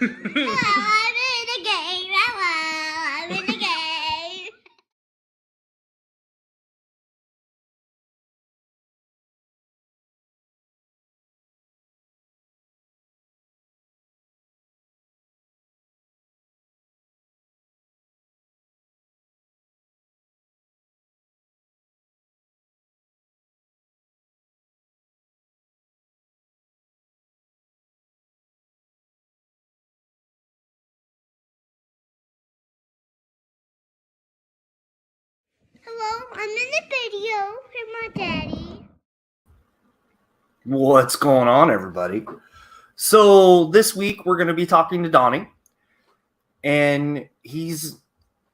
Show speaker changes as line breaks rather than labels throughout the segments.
I'm in the game. I'm in the game. Hello, I'm in the video with my daddy.
What's going on, everybody? So this week we're going to be talking to Donnie, and him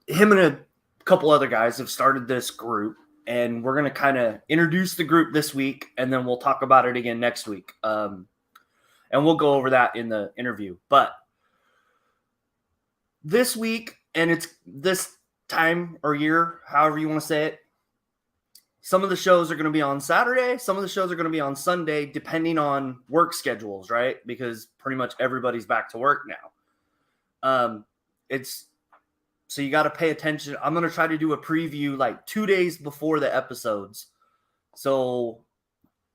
and a couple other guys have started this group, and we're going to kind of introduce the group this week, and then we'll talk about it again next week. And we'll go over that in the interview. But this week, and it's this time or year, however you want to say it, some of the shows are going to be on Saturday. Some of the shows are going to be on Sunday, depending on work schedules, right? Because pretty much everybody's back to work now. It's so you got to pay attention. I'm going to try to do a preview like 2 days before the episodes. So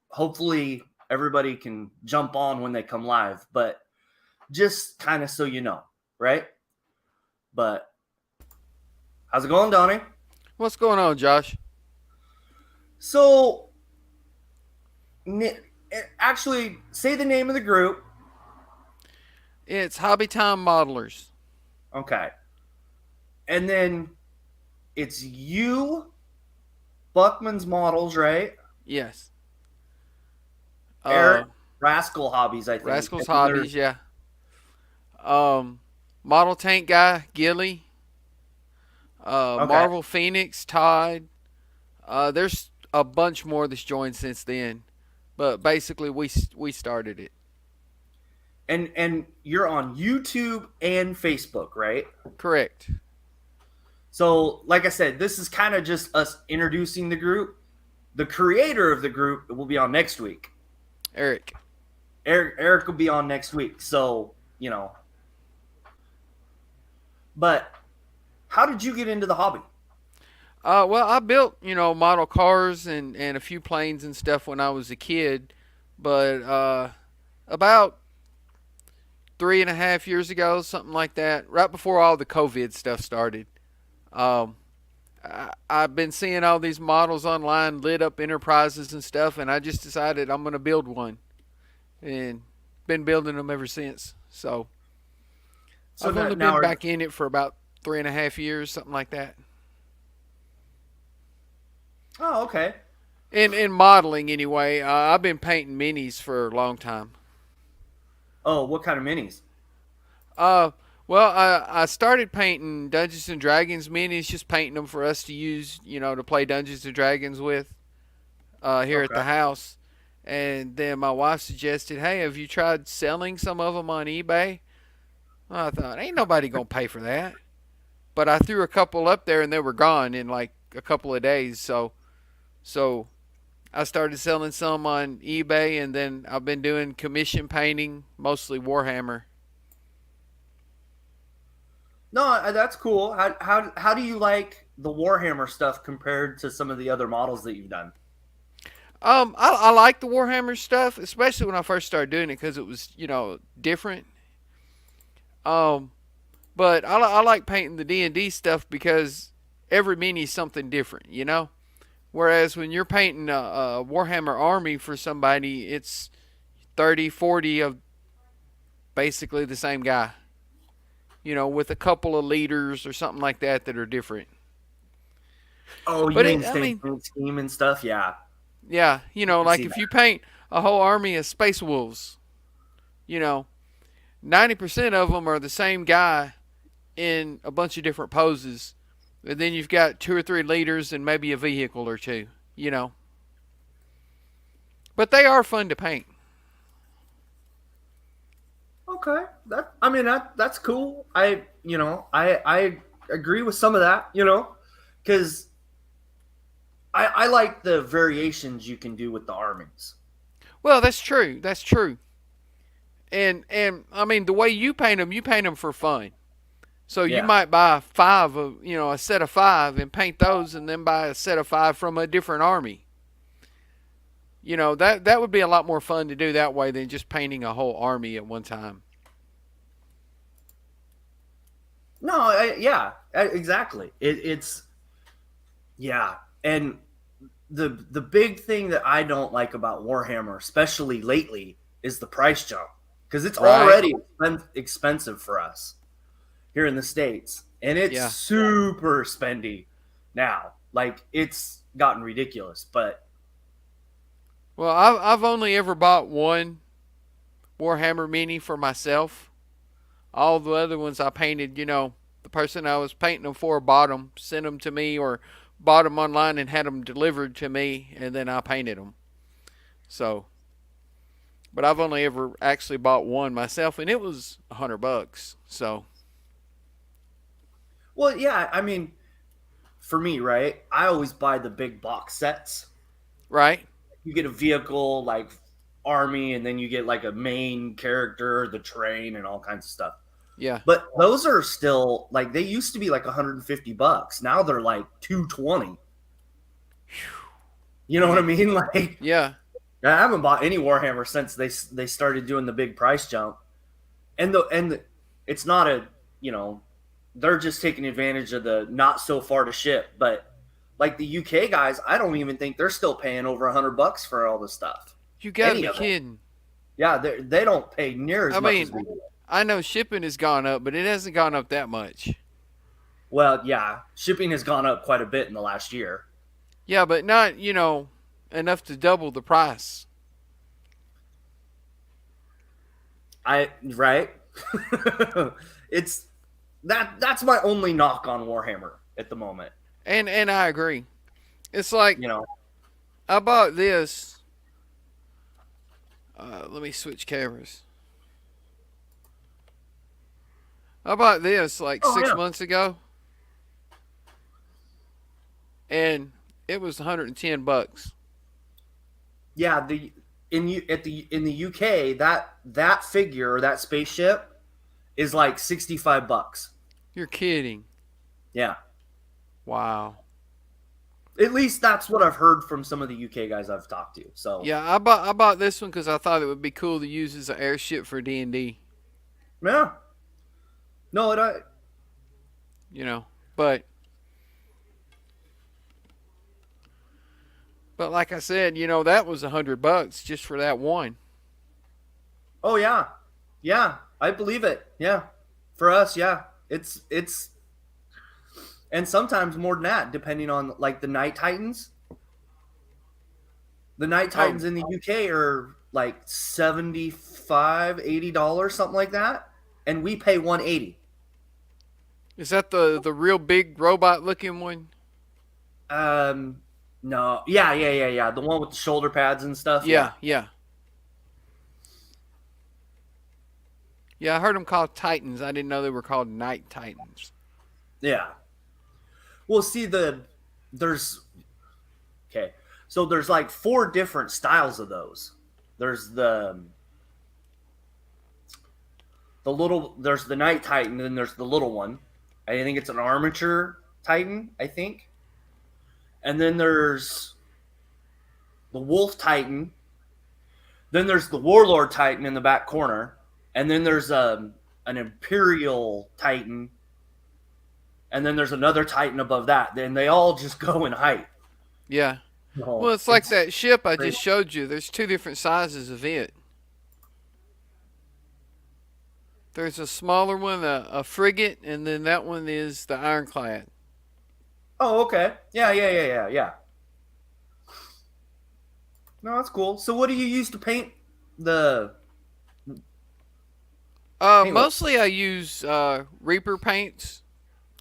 hopefully everybody can jump on when they come live, but just kind of so you know, right? But how's it going, Donnie?
What's going on, Josh?
So, actually, say the name of the group.
It's Hobby Time Modelers.
Okay. And then it's you, Buckman's Models, right?
Yes.
Eric, Rascal Hobbies, I think.
Rascal's Hobbies, yeah. Model Tank Guy, Gilly.
Okay.
Marvel Phoenix, Todd. There's a bunch more that's joined since then. But basically, we started it.
And you're on YouTube and Facebook, right?
Correct.
So, like I said, this is kind of just us introducing the group. The creator of the group will be on next week.
Eric
will be on next week. So, you know. But how did you get into the hobby?
Well, I built, model cars and a few planes and stuff when I was a kid. But about 3.5 years ago, something like that, right before all the COVID stuff started, I've been seeing all these models online, lit up enterprises and stuff, and I just decided I'm going to build one. And been building them ever since. So I've only been back in it for about 3.5 years, something like that.
Oh, okay.
In modeling, anyway. I've been painting minis for a long time.
Oh, what kind of minis?
Well, I started painting Dungeons and Dragons minis, just painting them for us to use, to play Dungeons and Dragons with here at the house. And then my wife suggested, hey, have you tried selling some of them on eBay? Well, I thought, ain't nobody going to pay for that. But I threw a couple up there and they were gone in like a couple of days. So I started selling some on eBay, and then I've been doing commission painting, mostly Warhammer.
No, that's cool. How do you like the Warhammer stuff compared to some of the other models that you've done?
I like the Warhammer stuff, especially when I first started doing it because it was, different. Um, but I like painting the D&D stuff because every mini is something different. Whereas when you're painting a Warhammer army for somebody, it's 30, 40 of basically the same guy. With a couple of leaders or something like that are different.
Oh, you mean scheme and stuff? Yeah.
Yeah, like if you paint a whole army of space wolves, 90% of them are the same guy in a bunch of different poses. And then you've got 2 or 3 leaders and maybe a vehicle or two. But they are fun to paint.
Okay, that's cool. I agree with some of that. Because I like the variations you can do with the armies.
Well, that's true. And I mean, the way you paint them for fun. So you
Yeah.
might buy five of, a set of five and paint those, and then buy a set of five from a different army. That would be a lot more fun to do that way than just painting a whole army at one time.
No, yeah, exactly. It's yeah, and the big thing that I don't like about Warhammer, especially lately, is the price jump because it's
Right?
already expensive for us here in the States, and it's
Yeah.
super spendy now. Like it's gotten ridiculous, but
Well, I've only ever bought one Warhammer mini for myself. All the other ones I painted, the person I was painting them for bought them, sent them to me, or bought them online and had them delivered to me, and then I painted them. So, but I've only ever actually bought one myself, and it was $100. So,
well, yeah. I mean, for me, right? I always buy the big box sets.
right?
You get a vehicle like army, and then you get like a main character, the train, and all kinds of stuff.
Yeah.
But those are still like they used to be like $150. Now they're like 220. You know what I mean? Like
Yeah.
I haven't bought any Warhammer since they started doing the big price jump. It's not a, they're just taking advantage of the not so far to ship, but like the UK guys, I don't even think they're still paying over $100 for all this stuff.
You gotta
Any
be
of it.
kidding.
Yeah, they don't pay near as
I
much
mean,
as we do.
I know shipping has gone up, but it hasn't gone up that much.
Well, yeah, shipping has gone up quite a bit in the last year.
Yeah, but not, enough to double the price.
Right? It's that's my only knock on Warhammer at the moment.
And I agree. It's like
You know.
I bought this. Let me switch cameras. I bought this like
Oh,
6 months ago, and it was $110.
Yeah, in the UK that figure or that spaceship is like $65.
You're kidding.
Yeah.
Wow.
At least that's what I've heard from some of the UK guys I've talked to. So
Yeah, I bought this one because I thought it would be cool to use as an airship for D&D.
yeah. No, it
But like I said, that was $100 just for that one.
oh yeah. Yeah, I believe it. Yeah. For us, yeah. It's and sometimes more than that, depending on like the Night Titans. The Night Titans in the UK are like $75, $80, something like that, and we pay 180.
Is that the real big robot looking one?
No, yeah. The one with the shoulder pads and stuff.
Yeah. Yeah, I heard them called Titans. I didn't know they were called Night Titans.
Yeah. Well, see there's okay. So there's like 4 different styles of those. There's there's the Night Titan, and then there's the little one. I think it's an armature Titan, I think. And then there's the Wolf Titan. Then there's the Warlord Titan in the back corner. And then there's an Imperial Titan. And then there's another Titan above that. Then they all just go in height.
Yeah.
Oh,
Well, it's like that ship I just showed you. There's 2 different sizes of it. There's a smaller one, a frigate, and then that one is the ironclad.
Oh, okay. Yeah. No, that's cool. So what do you use to paint the...
Mostly I use Reaper paints,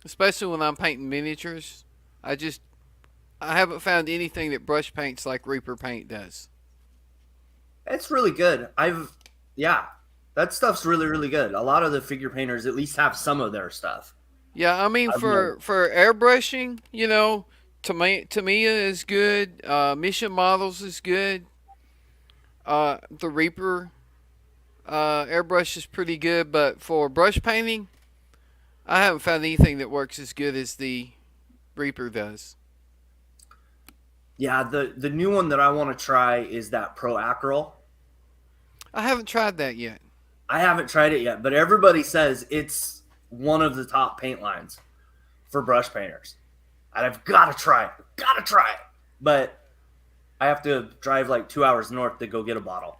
especially when I'm painting miniatures. I haven't found anything that brush paints like Reaper paint does.
It's really good. Yeah, that stuff's really, really good. A lot of the figure painters at least have some of their stuff.
Yeah, I mean for airbrushing, Tamiya is good. Mission Models is good. The Reaper Airbrush is pretty good, but for brush painting, I haven't found anything that works as good as the Reaper does.
Yeah, the new one that I want to try is that Pro Acryl.
I haven't tried that yet.
I haven't tried it yet, but everybody says it's one of the top paint lines for brush painters. And I've got to try it. Got to try it. But I have to drive like 2 hours north to go get a bottle.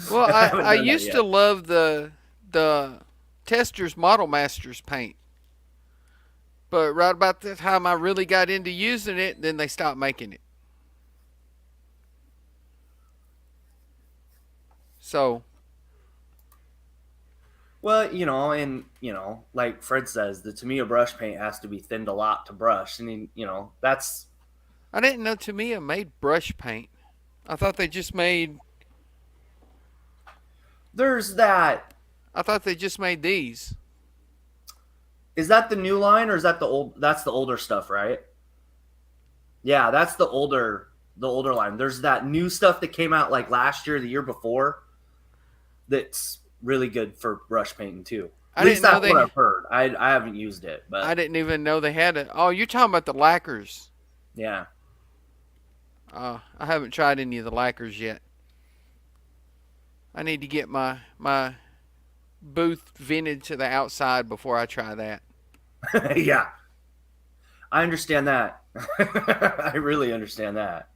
Well, I used to love the Testors Model Masters paint. But right about the time I really got into using it, then they stopped making it. So,
Well, like Fred says, the Tamiya brush paint has to be thinned a lot to brush. And, that's.
I didn't know Tamiya made brush paint. I thought they just made.
There's that.
I thought they just made these.
Is that the new line or is that the old? That's the older stuff, right? Yeah, that's the older line. There's that new stuff that came out like last year, the year before. That's really good for brush painting too. At least that's what I've heard. I haven't used it, but
I didn't even know they had it. Oh, you're talking about the lacquers.
Yeah.
I haven't tried any of the lacquers yet. I need to get my booth vented to the outside before I try that.
Yeah. I understand that. I really understand that.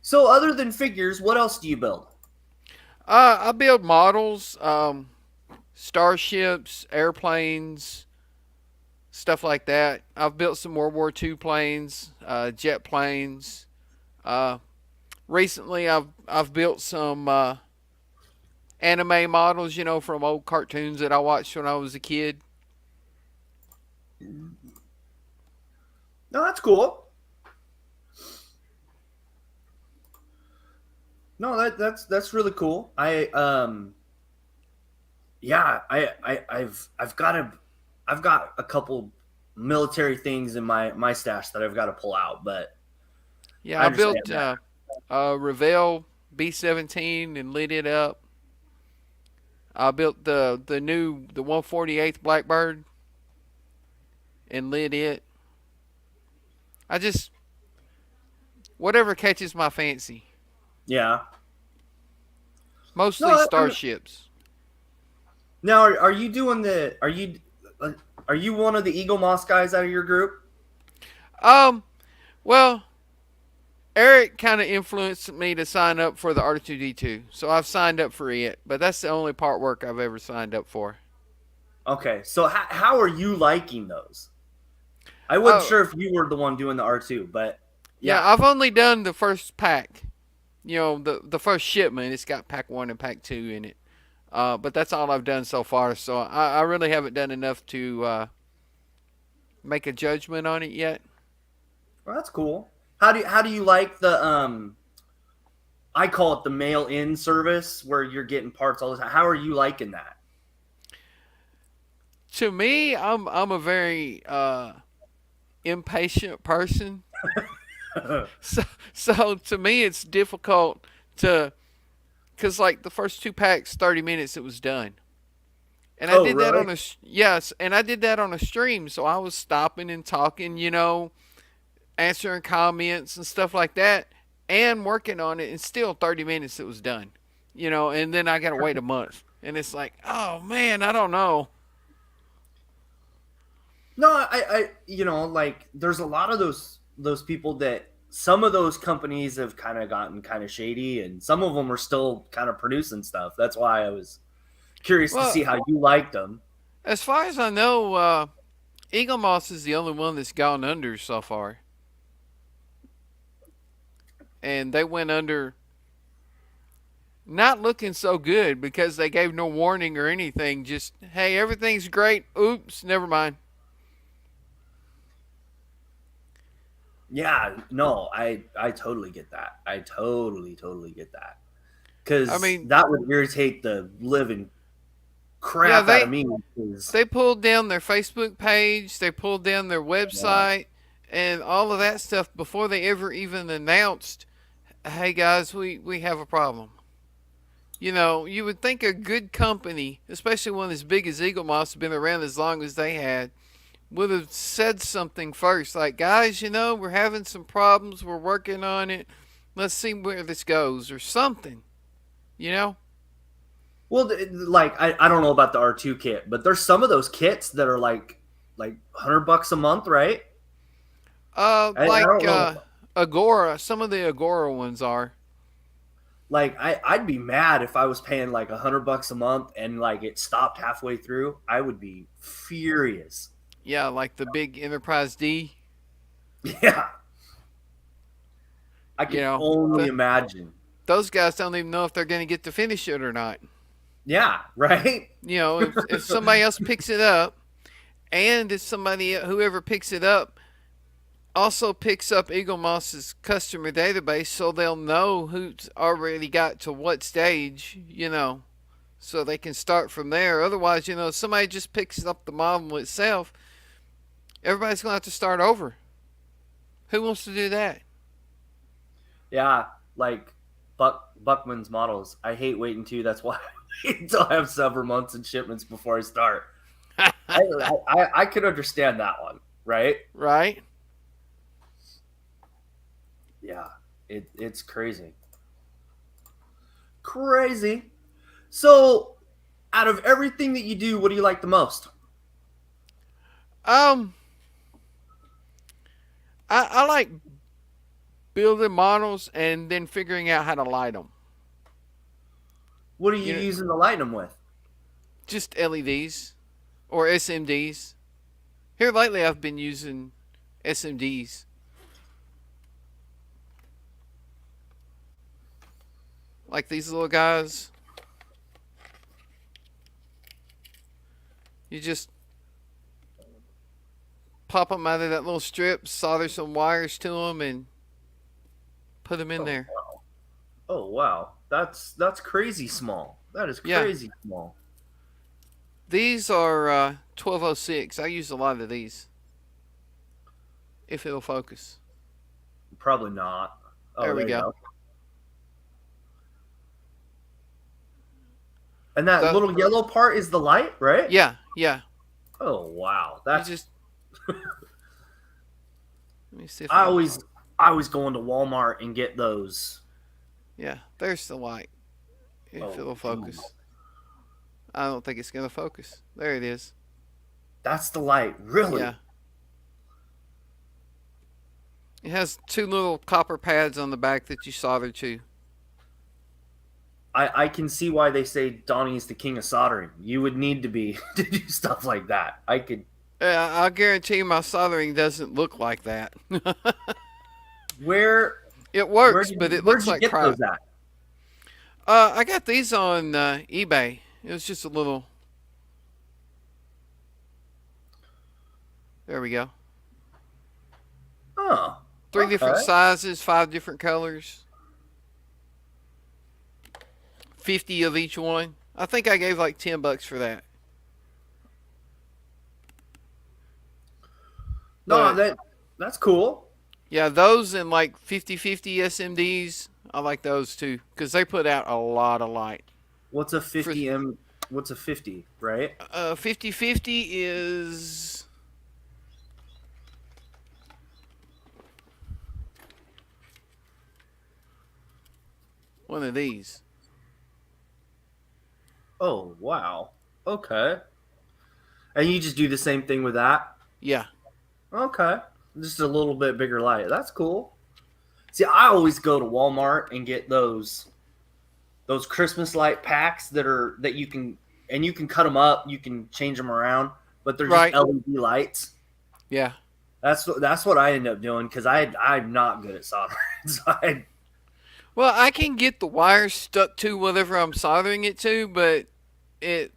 So other than figures, what else do you build?
I build models, starships, airplanes, stuff like that. I've built some World War II planes, jet planes. Recently, I've built some anime models, from old cartoons that I watched when I was a kid.
No, that's cool. No, that's really cool. I've got a couple military things in my stash that I've got to pull out, but
yeah, I built Revell B-17 and lit it up. I built the 148th Blackbird and lit it. I just whatever catches my fancy.
Yeah.
Mostly starships.
Now, are you doing are you one of the Eagle Moss guys out of your group?
Well, Eric kind of influenced me to sign up for the R2D2, so I've signed up for it. But that's the only part work I've ever signed up for.
Okay, so how are you liking those? I wasn't sure if you were the one doing the R2, but
yeah, I've only done the first pack. The first shipment. It's got pack 1 and pack 2 in it. But that's all I've done so far. So I really haven't done enough to make a judgment on it yet.
Well, that's cool. How do you like the I call it the mail-in service where you're getting parts all the time? How are you liking that?
To me, I'm a very impatient person. So to me, it's difficult because like the first 2 packs, 30 minutes, it was done. And I did that on I did that on a stream. So I was stopping and talking, answering comments and stuff like that, and working on it. And still 30 minutes, it was done, and then I got to wait a month. And it's like, oh man, I don't know.
No, I like there's a lot of those people that some of those companies have kind of gotten kind of shady, and some of them are still kind of producing stuff. That's why I was curious to see how you liked them.
As far as I know, Eagle Moss is the only one that's gone under so far. And they went under not looking so good because they gave no warning or anything. Just, hey, everything's great. Oops, never mind.
Yeah, no, I totally get that. I totally get that. Because that would irritate the living crap out of me.
They pulled down their Facebook page. They pulled down their website and all of that stuff before they ever even announced, hey, guys, we have a problem. You know, you would think a good company, especially one as big as Eagle Moss, been around as long as they had, would have said something first. Like, guys, you know, we're having some problems. We're working on it. Let's see where this goes or something. You know?
Well, like I don't know about the R2 kit, but there's some of those kits that are like $100 a month, right? I
Like
don't know.
Agora. Some of the Agora ones are.
Like I'd be mad if I was paying like $100 a month and like it stopped halfway through. I would be furious.
Yeah, like the big Enterprise D.
Yeah, I
You
can
know,
only imagine.
those guys don't even know if they're going to get to finish it or not.
Yeah, right.
You know, if somebody else picks it up, and if somebody whoever picks it up also picks up Eagle Moss's customer database, so they'll know who's already got to what stage. You know, so they can start from there. Otherwise, you know, if somebody just picks up the model itself, everybody's going to have to start over. Who wants to do that?
Yeah, like Buckman's models. I hate waiting too. That's why I wait until I have several months in shipments before I start. I could understand that one, right?
Right?
Yeah, it's crazy. Crazy. So, out of everything that you do, what do you like the most?
Um, I like building models and then figuring out how to light them.
What are you
You know,
using to light them with?
just LEDs or SMDs. Here lately, I've been using SMDs. Like these little guys. You just pop them out of that little strip, solder some wires to them, and put them in
Oh
there.
wow! Oh wow! That's crazy small. That is
Yeah,
crazy small.
these are 1206. I use a lot of these if it'll focus.
Probably not. Oh,
There we
there you
go.
go. And that
The,
little yellow part is the light, right?
yeah, yeah.
Oh wow!
You
That's
just let me see if
I
I can.
always I always go into Walmart and get those.
Yeah, there's the light. If
Oh,
it'll
geez.
focus. I don't think it's gonna focus. There it is.
That's the light, really.
Yeah. It has two little copper pads on the back that you solder to.
I can see why they say Donnie is the king of soldering. You would need to be to do stuff like that. I could.
I'll guarantee you my soldering doesn't look like that.
Where
It works, but it
where'd
looks
you
like
get
crap.
those at?
I got these on eBay. It was just a little. There we go.
Oh,
Three different
okay.
sizes, five different colors, 50 of each one. I think I gave like $10 for that.
No,
But
that's cool.
yeah, those and like 50/50 SMDs, I like those too because they put out a lot of light.
What's a
For
50 m? What's a 50? Right?
50/50 is one of these.
Oh wow. Okay. And you just do the same thing with that?
Yeah,
Okay. Just a little bit bigger light. That's cool. See, I always go to Walmart and get those Christmas light packs that you can and you can cut them up, you can change them around, but they're just
right.
LED lights.
Yeah.
That's what I end up doing because I'm not good at soldering. So
Well, I can get the wires stuck to whatever I'm soldering it to, but it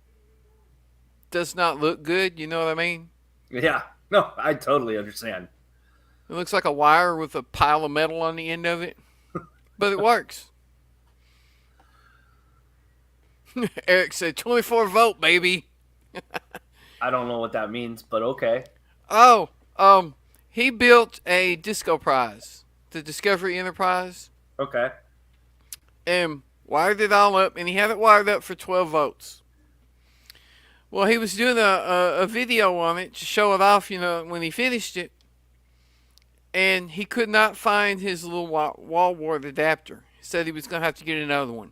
does not look good. You know what I mean?
yeah, no, I totally understand.
It looks like a wire with a pile of metal on the end of it, but it works. Eric said 24-volt, baby.
I don't know what that means, but okay.
Oh, he built a disco prize, the Discovery Enterprise,
Okay.
and wired it all up, and he had it wired up for 12 volts. Well, he was doing a video on it to show it off, when he finished it, and he could not find his little wall wart adapter. He said he was going to have to get another one.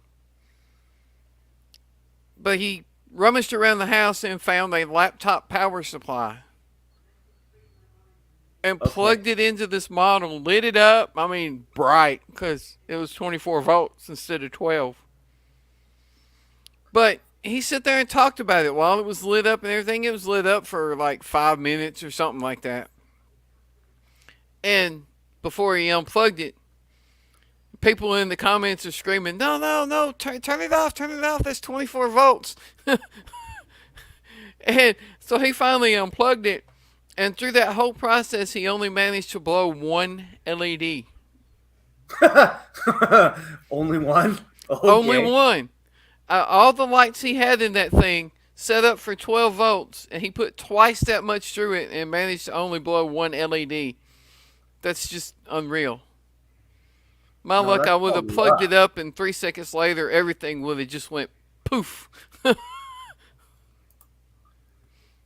But he rummaged around the house and found a laptop power supply and plugged it into this model, lit it up. I mean, bright, because it was 24 volts instead of 12. But he sat there and talked about it while it was lit up and everything. It was lit up for like 5 minutes or something like that. And before he unplugged it, people in the comments are screaming, no, turn it off, that's 24 volts. And so he finally unplugged it, and through that whole process, he only managed to blow one LED.
Only one? Okay.
Only one. All the lights he had in that thing set up for 12 volts, and he put twice that much through it and managed to only blow one LED. That's just unreal. My luck, I would have plugged it up, and 3 seconds later, everything would have just went poof.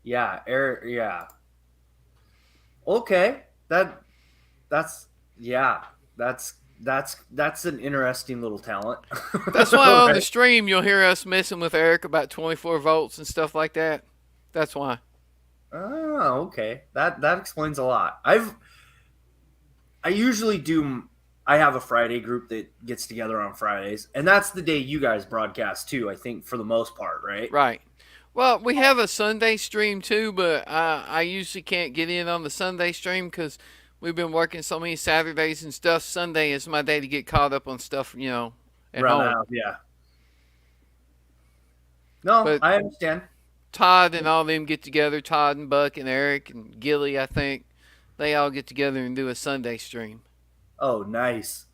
Yeah, yeah. Okay, that's an interesting little talent.
That's why on the stream you'll hear us messing with Eric about 24 volts and stuff like that. That's why.
Oh, okay. That explains a lot. I usually do. I have a Friday group that gets together on Fridays, and that's the day you guys broadcast too, I think, for the most part, right?
Right. Well, we have a Sunday stream too, but I usually can't get in on the Sunday stream because we've been working so many Saturdays and stuff. Sunday is my day to get caught up on stuff, at home.
Yeah. No,
but
I understand.
Todd and all them get together. Todd and Buck and Eric and Gilly, I think. They all get together and do a Sunday stream.
Oh, nice.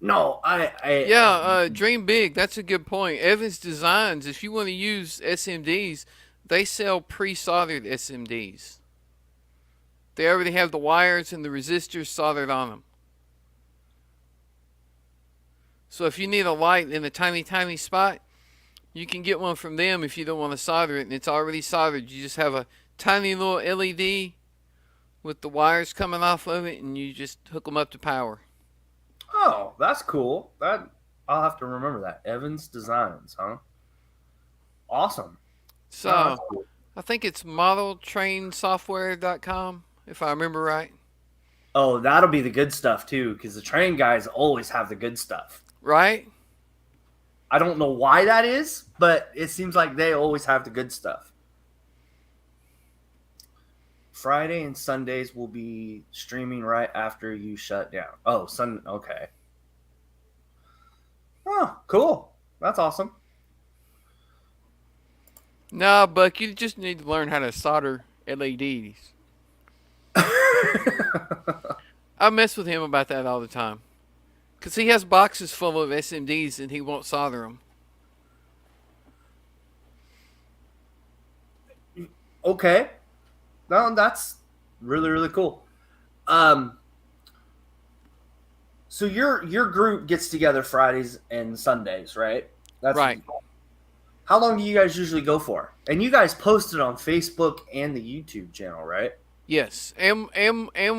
No,
dream big. That's a good point. Evans Designs, if you want to use SMDs, they sell pre-soldered SMDs. They already have the wires and the resistors soldered on them. So if you need a light in a tiny, tiny spot, you can get one from them if you don't want to solder it, and it's already soldered. You just have a tiny little LED with the wires coming off of it, and you just hook them up to power.
Oh, that's cool. I'll have to remember that. Evans Designs, huh? Awesome.
So, cool. I think it's modeltrainsoftware.com, if I remember right.
Oh, that'll be the good stuff, too, because the train guys always have the good stuff.
Right?
I don't know why that is, but it seems like they always have the good stuff. Friday and Sundays will be streaming right after you shut down. Oh, okay. Oh, cool. That's awesome.
Nah, Buck, you just need to learn how to solder LEDs. I mess with him about that all the time. Because he has boxes full of SMDs and he won't solder them.
Okay. No, that's really, really cool. So your group gets together Fridays and Sundays, right? That's
right.
How long do you guys usually go for? And you guys post it on Facebook and the YouTube channel, right?
Yes. And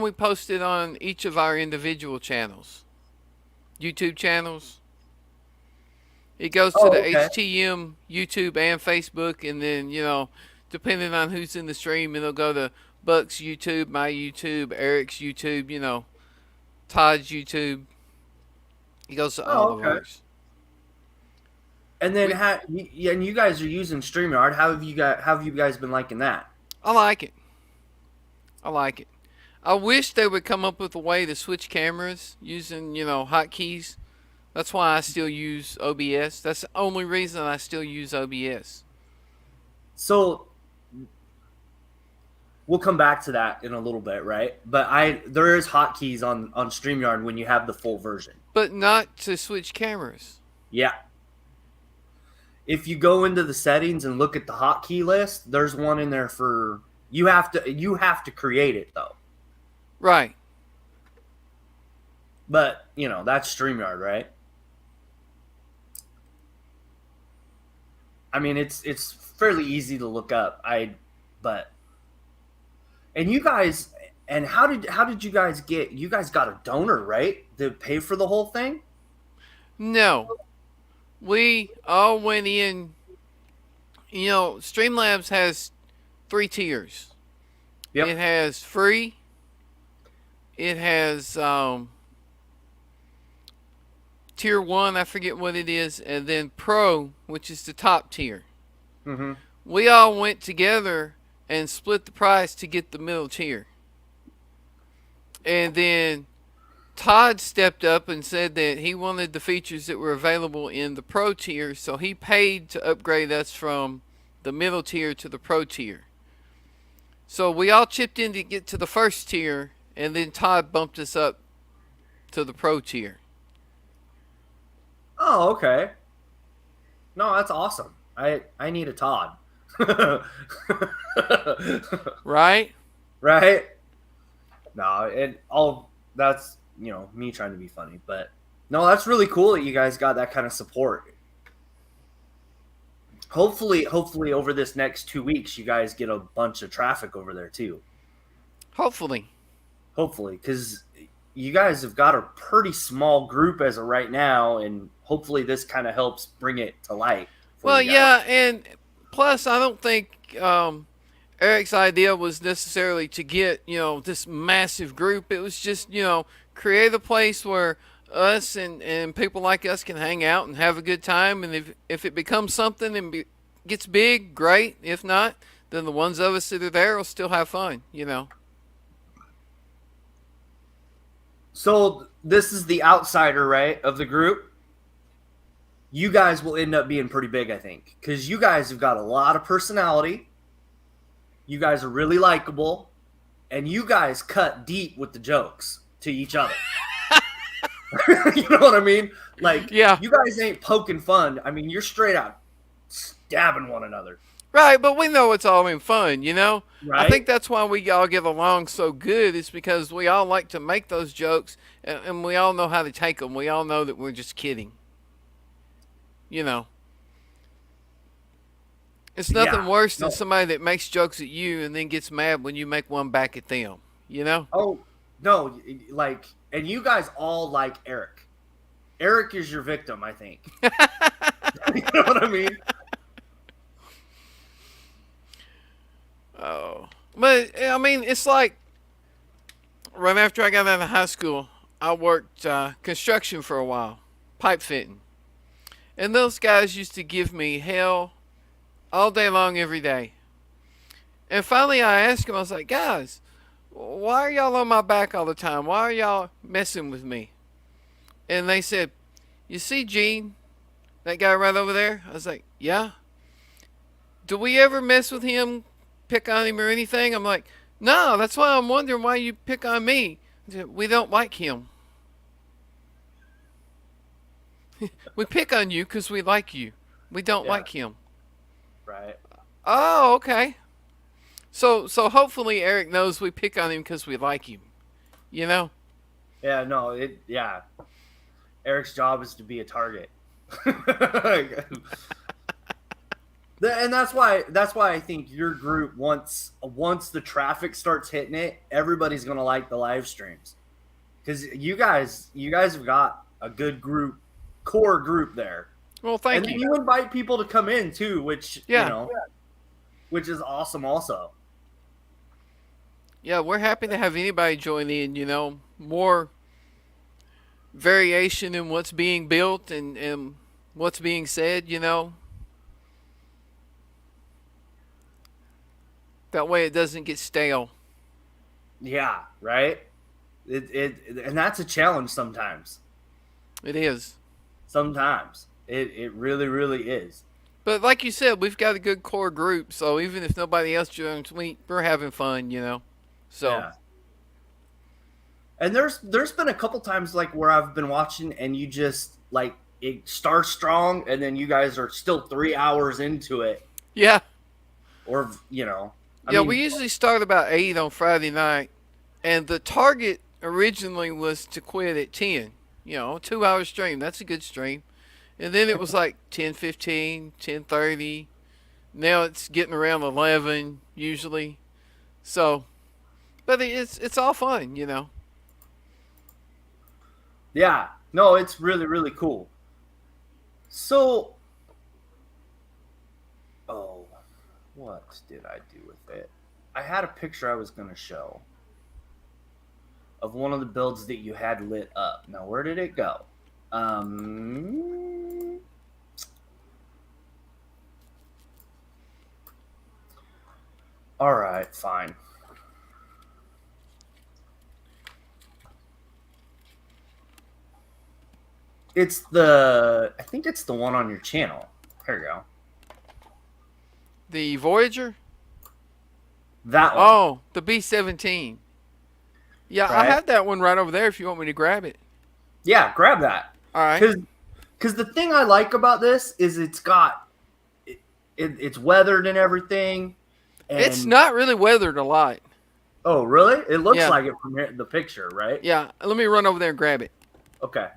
we post it on each of our individual channels. YouTube channels. It goes to the HTM, YouTube, and Facebook, and then, depending on who's in the stream, it'll go to Buck's YouTube, my YouTube, Eric's YouTube, Todd's YouTube. It goes to all of ours.
And then, and you guys are using StreamYard. How have you guys been liking that?
I like it. I wish they would come up with a way to switch cameras using, hotkeys. That's why I still use OBS. That's the only reason I still use OBS.
So we'll come back to that in a little bit, right? But there is hotkeys on StreamYard when you have the full version.
But not to switch cameras.
Yeah. If you go into the settings and look at the hotkey list, there's one in there for you have to create it though.
Right.
But you know that's StreamYard, right? I mean, it's fairly easy to look up. But and you guys, and how did you guys get? You guys got a donor, right? To pay for the whole thing.
No, we all went in. You know, Streamlabs has 3 tiers.
Yep.
It has free. It has tier 1, I forget what it is, and then pro, which is the top tier.
Mm-hmm.
We all went together and split the price to get the middle tier. And then Todd stepped up and said that he wanted the features that were available in the pro tier, so he paid to upgrade us from the middle tier to the pro tier. So we all chipped in to get to the first tier, and then Todd bumped us up to the pro tier.
Oh, okay. No, that's awesome. I need a Todd.
Right?
Right? No, that's me trying to be funny, but no, that's really cool that you guys got that kind of support. Hopefully over this next 2 weeks, you guys get a bunch of traffic over there too.
Hopefully,
because you guys have got a pretty small group as of right now, and hopefully this kind of helps bring it to light.
Well, yeah, and plus, I don't think Eric's idea was necessarily to get this massive group. It was just create a place where us and people like us can hang out and have a good time. And if it becomes something and gets big, great. If not, then the ones of us that are there will still have fun.
So this is the outsider, right, of the group. You guys will end up being pretty big, I think, because you guys have got a lot of personality. You guys are really likable, and you guys cut deep with the jokes to each other. You know what I mean? Like,
yeah.
You guys ain't poking fun. I mean, you're straight out stabbing one another.
Right, but we know it's all in fun, Right? I think that's why we all get along so good. It's because we all like to make those jokes, and we all know how to take them. We all know that we're just kidding. It's nothing worse than somebody that makes jokes at you and then gets mad when you make one back at them.
Oh, no, and you guys all like Eric. Eric is your victim, I think. You know what I mean?
Oh, but I mean, it's like right after I got out of high school, I worked construction for a while, pipe fitting. And those guys used to give me hell all day long, every day. And finally I asked them, I was like, guys, why are y'all on my back all the time? Why are y'all messing with me? And they said, you see Gene, that guy right over there? I was like, yeah. Do we ever mess with him, pick on him or anything? I'm like, no, that's why I'm wondering why you pick on me. We don't like him. We pick on you because we like you. We don't like him.
Right.
Oh, okay. So hopefully Eric knows we pick on him because we like him.
Yeah, no, Eric's job is to be a target. And that's why I think your group, once the traffic starts hitting it, everybody's gonna like the live streams. Because you guys have got a good core group there.
Well, thank you.
And you invite people to come in too, which which is awesome also.
Yeah, we're happy to have anybody join in, more variation in what's being built and what's being said, That way it doesn't get stale.
Yeah, right? And that's a challenge sometimes.
It is.
Sometimes. It really, really is.
But like you said, we've got a good core group, so even if nobody else joins, we're having fun, So.
Yeah. And there's been a couple times like where I've been watching and you just like it starts strong and then you guys are still 3 hours into it.
Yeah.
Or I
mean,
mean,
we usually start about 8 on Friday night, and the target originally was to quit at 10. 2 hour stream. That's a good stream. And then it was like 10:15, 10:30. Now it's getting around 11 usually. So, but it's all fun.
Yeah. No, it's really, really cool. So, oh, what did I do with it? I had a picture I was going to show of one of the builds that you had lit up. Now, where did it go? All right, fine. I think it's the one on your channel. Here you go.
The Voyager?
That one.
Oh, the B-17. Yeah, I
Right.
have that one right over there if you want me to grab it.
Yeah, grab that.
All right.
Because the thing I like about this is it's weathered and everything. And,
It's not really weathered a lot.
Oh, really? It looks
Yeah.
like it from the picture, right?
Yeah, let me run over there and grab it.
Okay.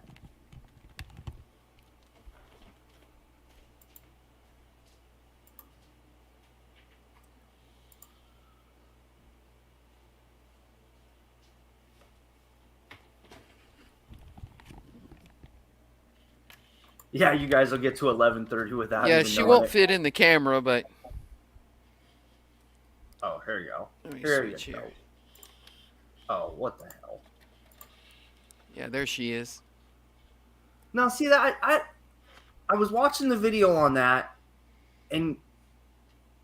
Yeah, you guys will get to 11:30 without.
Yeah,
even
she
knowing
won't
it.
fit in the camera, but
Oh, here you go.
let me
Here you
switch
go.
here.
Oh, what the hell?
Yeah, there she is.
Now, see that I was watching the video on that, and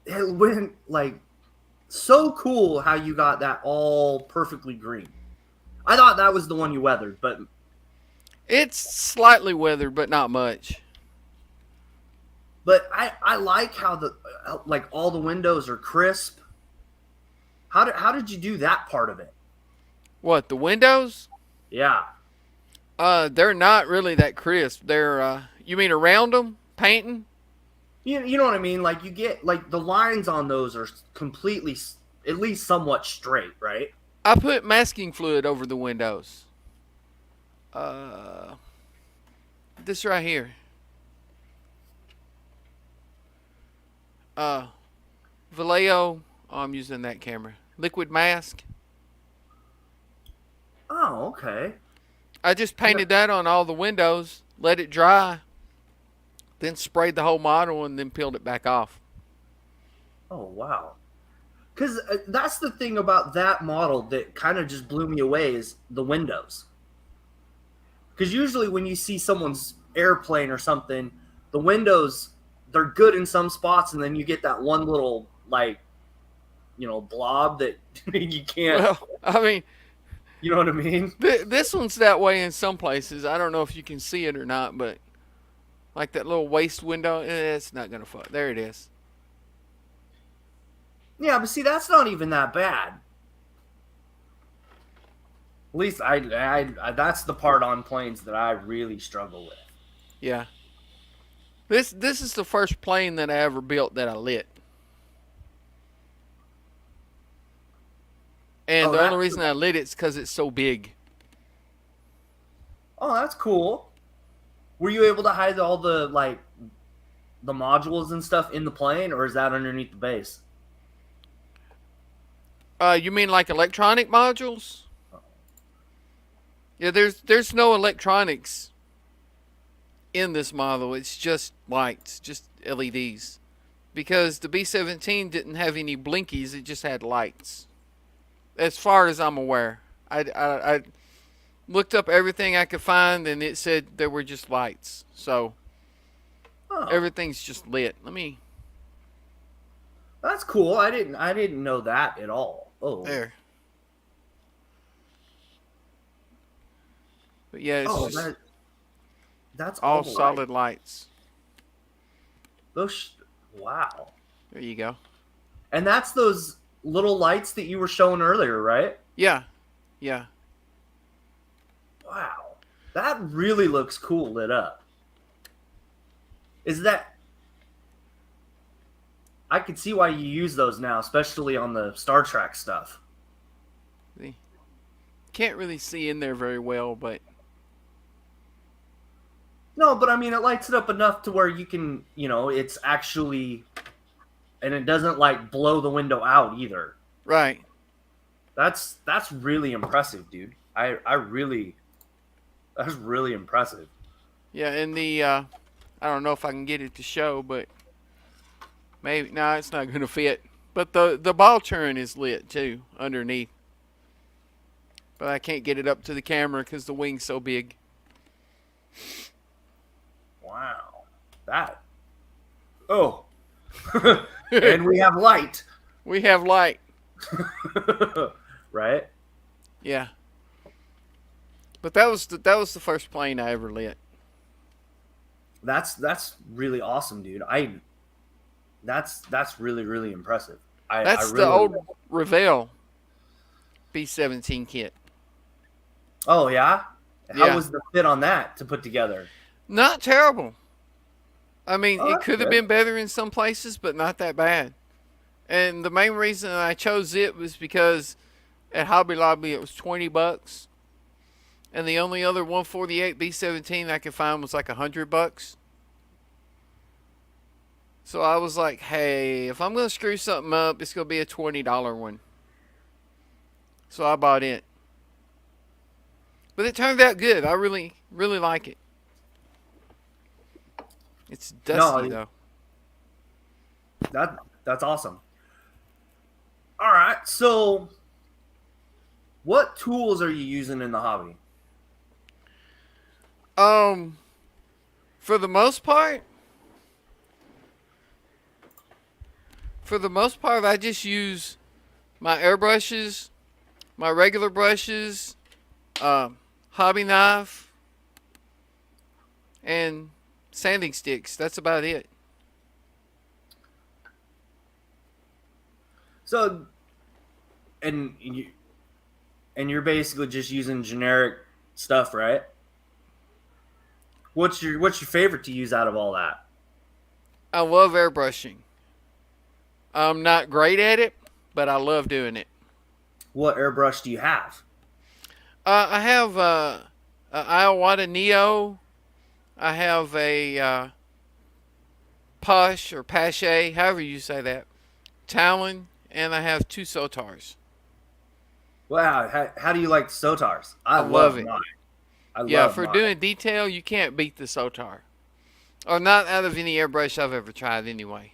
it went like so cool how you got that all perfectly green. I thought that was the one you weathered, but
It's slightly weathered, but not much.
I like how like all the windows are crisp. How did you do that part of it?
What, the windows?
Yeah.
They're not really that crisp. They're you mean around them, painting?
You know what I mean? Like you get like the lines on those are completely at least somewhat straight, right?
I put masking fluid over the windows. This right here. Vallejo. Oh, I'm using that camera. Liquid mask.
Oh, okay.
I just painted that on all the windows, let it dry, then sprayed the whole model and then peeled it back off.
Oh, wow. Because that's the thing about that model that kind of just blew me away is the windows. Because usually when you see someone's airplane or something, the windows, they're good in some spots, and then you get that one little, like, blob that you can't.
Well, I mean,
you know what I mean?
This one's that way in some places. I don't know if you can see it or not, but like that little waist window, it's not going to fuck. There it is.
Yeah, but see, that's not even that bad. At least I that's the part on planes that I really struggle with.
Yeah. This is the first plane that I ever built that I lit. And the only reason I lit it is because it's so big.
Oh, that's cool. Were you able to hide all the the modules and stuff in the plane, or is that underneath the base?
You mean like electronic modules? Yeah, there's no electronics in this model. It's just lights, just LEDs. Because the B-17 didn't have any blinkies, it just had lights. As far as I'm aware. I looked up everything I could find and it said there were just lights. So everything's just lit.
That's cool. I didn't know that at all. Oh.
There. But yeah, it's
that's
all solid lights.
Wow.
There you go.
And that's those little lights that you were showing earlier, right?
Yeah. Yeah.
Wow. That really looks cool lit up. Is that... I could see why you use those now, especially on the Star Trek stuff.
Can't really see in there very well, but
No, but I mean, it lights it up enough to where you can, it's actually, and it doesn't like blow the window out either.
right.
That's really impressive, dude. That's really impressive.
Yeah, and I don't know if I can get it to show, but maybe no, it's not going to fit. But the ball turn is lit too underneath. But I can't get it up to the camera because the wing's so big.
Wow. That. Oh. And we have light.
We have light.
Right?
Yeah. But that was the first plane I ever lit.
That's really awesome, dude. That's really, really impressive.
That's
I really,
the old Revell B-17 kit.
Oh yeah? How
Yeah.
was the fit on that to put together?
Not terrible. I mean,
Oh,
it
that's
could have
good.
been better in some places, but not that bad. And the main reason I chose it was because at Hobby Lobby it was $20, and the only other 148 B-17 I could find was like $100. So I was like, hey, if I'm gonna screw something up, it's gonna be a $20 one. So I bought it. But it turned out good. I really, really like it. It's dusty
No,
though.
that's awesome. All right, so what tools are you using in the hobby?
For the most part, I just use my airbrushes, my regular brushes, hobby knife, and sanding sticks. That's about it.
So, and you're basically just using generic stuff, right? What's your favorite to use out of all that?
I love airbrushing. I'm not great at it, but I love doing it.
What airbrush do you have?
I have a Iowata Neo. I have a Push or Pache, however you say that, Talon, and I have two Sotars.
Wow, how do you like the Sotars?
I love it.
Mine. I
Yeah,
love
for
mine.
doing detail, you can't beat the Sotar. Or not out of any airbrush I've ever tried, anyway.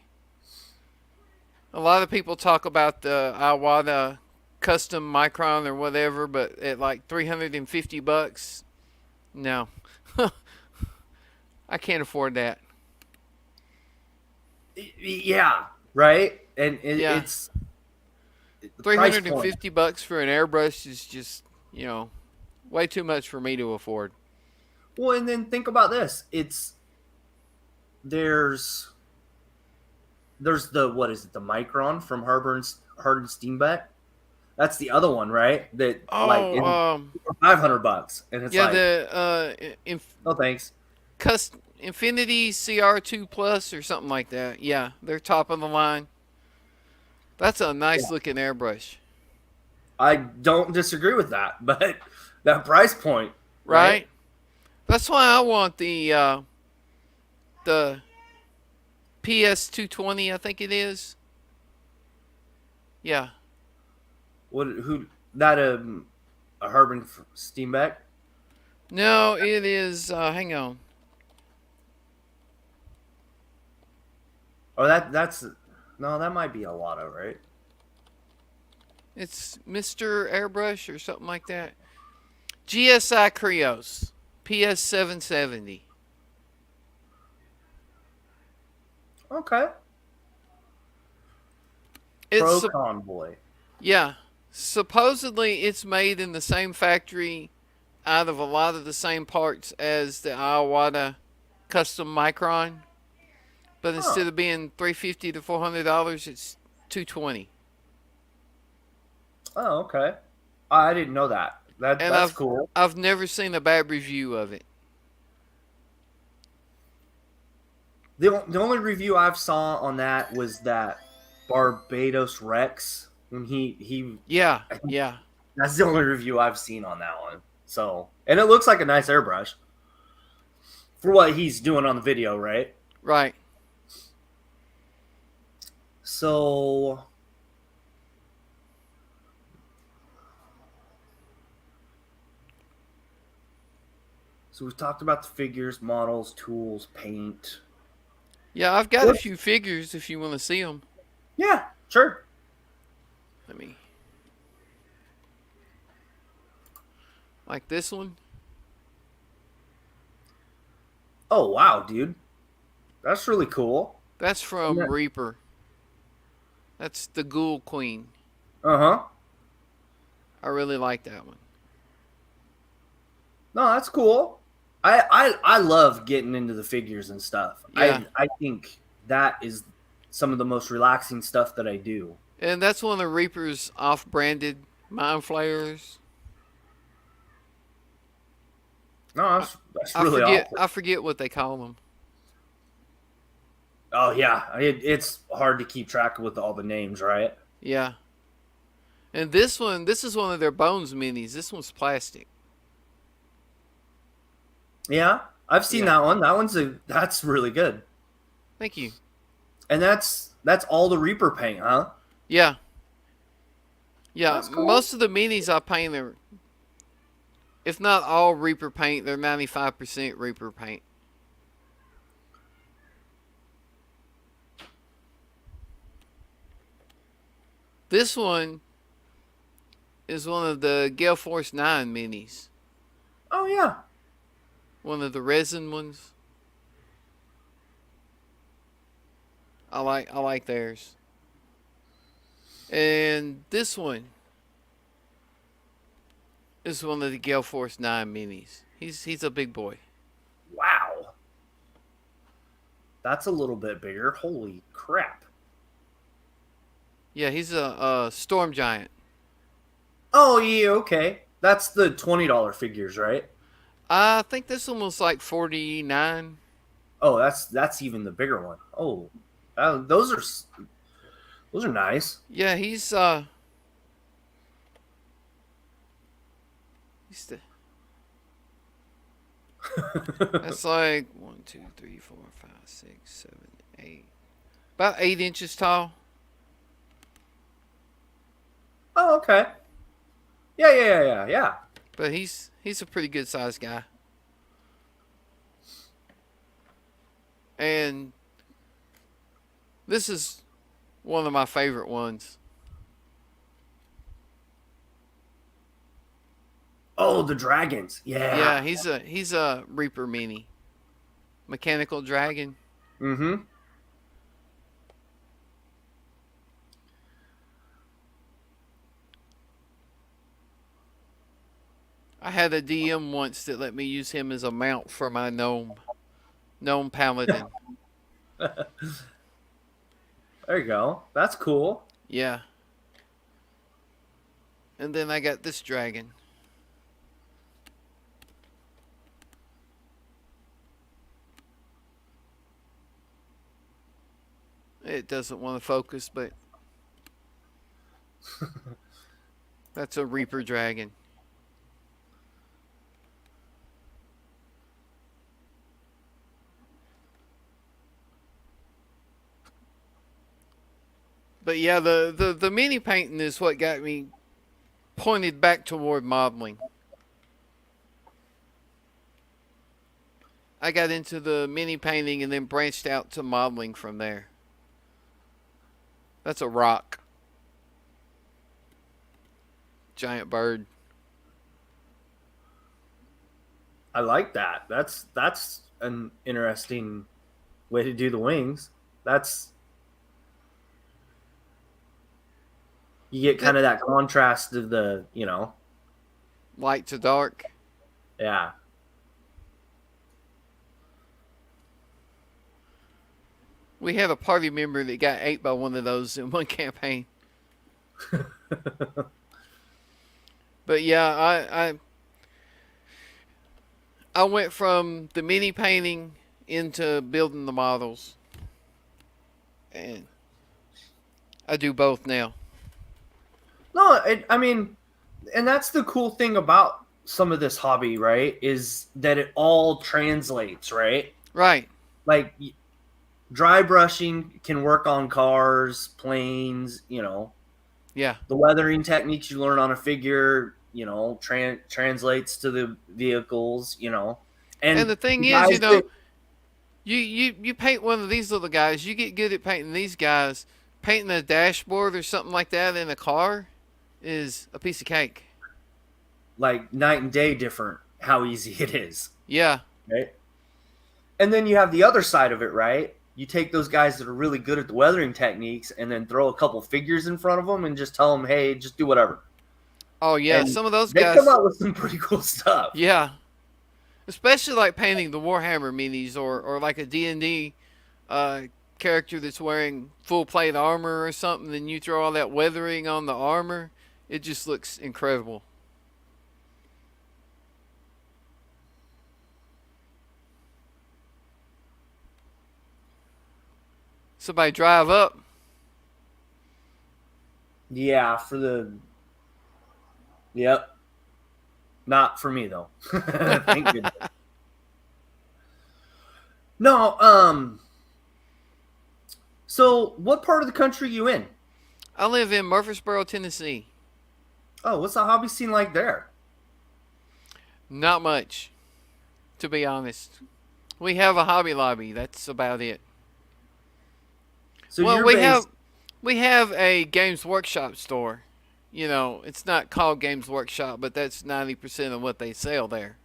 A lot of people talk about the Iwata custom micron or whatever, but at like $350, no, I can't afford that.
Yeah, right. And
Yeah,
it's the
three
price
hundred and
point.
fifty bucks for an airbrush is just way too much for me to afford.
Well, and then think about this. There's the what is it? The Micron from Hard and Steenbeck. That's the other one, right? That like
Oh,
in $500, and it's
yeah,
like,
the
oh, thanks.
Infinity CR2 Plus or something like that. Yeah, they're top of the line. That's a nice
Yeah.
looking airbrush,
I don't disagree with that, but that price point, right?
right? That's why I want the PS220, I think it is. Yeah.
What? Who? That a Harbin Steenbeck?
No, it is. Hang on.
Oh, that's no, that might be a Lotto, right?
It's Mr. Airbrush or something like that. GSI Krios PS770.
Okay. Pro
It's
Convoy.
yeah. Supposedly, it's made in the same factory out of a lot of the same parts as the Iwata custom Micron, but
Huh.
instead of being $350 to $400, it's $220.
Oh, okay. I didn't know that.
And
That's cool.
I've never seen a bad review of it.
The only review I've saw on that was that Barbados Rex when he
Yeah,
I think
yeah.
That's the only review I've seen on that one. So, and it looks like a nice airbrush for what he's doing on the video, right?
Right.
So, we've talked about the figures, models, tools, paint.
Yeah, I've got a few figures if you want to see them.
Yeah, sure.
Let me. Like this one.
Oh, wow, dude. That's really cool.
That's from Reaper. That's the Ghoul Queen.
Uh-huh.
I really like that one.
No, that's cool. I love getting into the figures and stuff.
Yeah.
I think that is some of the most relaxing stuff that I do.
And that's one of Reaper's off-branded mind flayers.
No, that's really awesome.
I forget what they call them.
Oh yeah, it's hard to keep track with all the names, right?
Yeah. And this is one of their Bones minis. This one's plastic.
Yeah, I've seen that one. That's really good.
Thank you.
And that's all the Reaper paint, huh?
Yeah. Yeah,
That's cool.
Most of the minis I paint are, if not all Reaper paint, they're 95% Reaper paint. This one is one of the Gale Force 9 minis.
Oh yeah.
One of the resin ones. I like theirs. And this one is one of the Gale Force 9 minis. He's a big boy.
Wow. That's a little bit bigger. Holy crap.
Yeah, he's a storm giant.
Oh yeah, okay. That's the $20 figures, right?
I think this one was like 49.
Oh, that's even the bigger one. Oh, those are nice.
Yeah, he's that's like 1, 2, 3, 4, 5, 6, 7, 8. About 8 inches tall.
Oh, okay. Yeah.
But he's a pretty good sized guy. And this is one of my favorite ones.
Oh, the dragons. Yeah.
Yeah, he's a Reaper mini. Mechanical dragon.
Mm-hmm.
I had a DM once that let me use him as a mount for my gnome paladin.
There you go. That's cool.
Yeah. And then I got this dragon. It doesn't want to focus, but that's a Reaper dragon. But yeah, the mini painting is what got me pointed back toward modeling. I got into the mini painting and then branched out to modeling from there. That's a rock. Giant bird.
I like that. That's an interesting way to do the wings. You get kind of that contrast of the,
Light to dark.
Yeah.
We have a party member that got ate by one of those in one campaign. But yeah, I went from the mini painting into building the models. And I do both now.
No, I mean, and that's the cool thing about some of this hobby, right? Is that it all translates, right?
Right.
Like dry brushing can work on cars, planes,
Yeah.
the weathering techniques you learn on a figure, translates to the vehicles,
And
and
the thing is,
guys that
you paint one of these little guys, you get good at painting these guys. Painting a dashboard or something like that in a car is a piece of cake.
like night and day different how easy it is,
Yeah.
right? And then you have the other side of it, right? You take those guys that are really good at the weathering techniques and then throw a couple figures in front of them and just tell them, hey, just do whatever.
Oh yeah,
And
some of those
they
guys.
come out with some pretty cool stuff.
Yeah. Especially like painting the Warhammer minis or like a D&D character that's wearing full plate armor or something, then you throw all that weathering on the armor, it just looks incredible. Somebody drive up.
Yeah, yep. Not for me though. Thank goodness. No, so what part of the country are you in?
I live in Murfreesboro, Tennessee.
Oh, what's the hobby scene like there?
Not much, to be honest. We have a Hobby Lobby. That's about it.
So
Well,
you're
we
based,
have a Games Workshop store. It's not called Games Workshop, but that's 90% of what they sell there.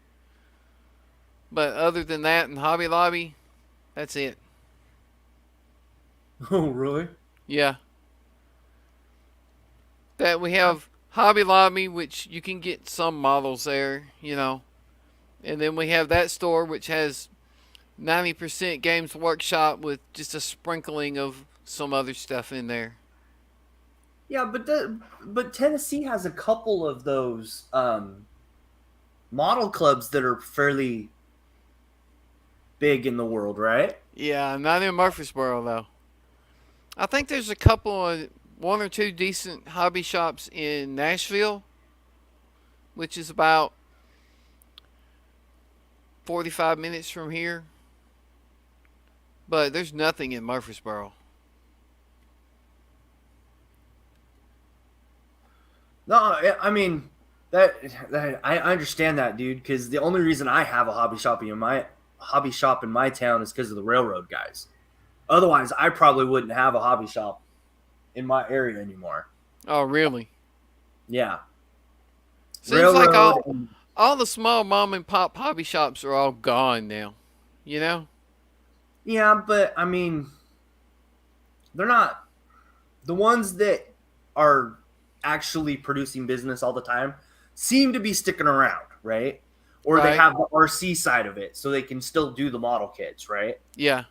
But other than that, and Hobby Lobby, that's it.
oh really?
Yeah. That we have Hobby Lobby, which you can get some models there. And then we have that store, which has 90% Games Workshop with just a sprinkling of some other stuff in there.
Yeah, but Tennessee has a couple of those model clubs that are fairly big in the world, right?
Yeah, not in Murfreesboro, though. I think there's a couple of one or two decent hobby shops in Nashville, which is about 45 minutes from here. But there's nothing in Murfreesboro.
No, I mean that I understand that, dude. Because the only reason I have a hobby shop in my town is because of the railroad guys. Otherwise, I probably wouldn't have a hobby shop in my area anymore.
Oh, really?
Yeah,
Seems like
railroad.
all the small mom and pop hobby shops are all gone now. You know?
Yeah, but I mean, they're not the ones that are actually producing business all the time seem to be sticking around, right? Or they
Right.
have the RC side of it, so they can still do the model kits, right?
Yeah.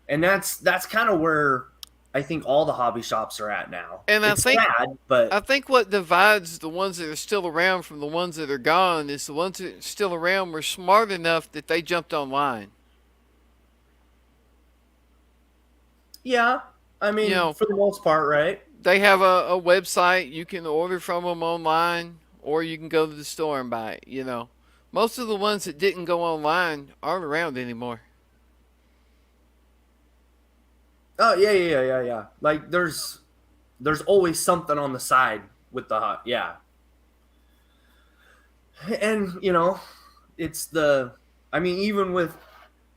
And that's kind of where I think all the hobby shops are at now.
And
It's sad, but
I think what divides the ones that are still around from the ones that are gone is the ones that are still around were smart enough that they jumped online.
yeah, I
You
mean,
know,
for the most part, right?
they have a website. You can order from them online, or you can go to the store and buy it. Most of the ones that didn't go online aren't around anymore.
Oh yeah. Like there's always something on the side with yeah. And it's I mean, even with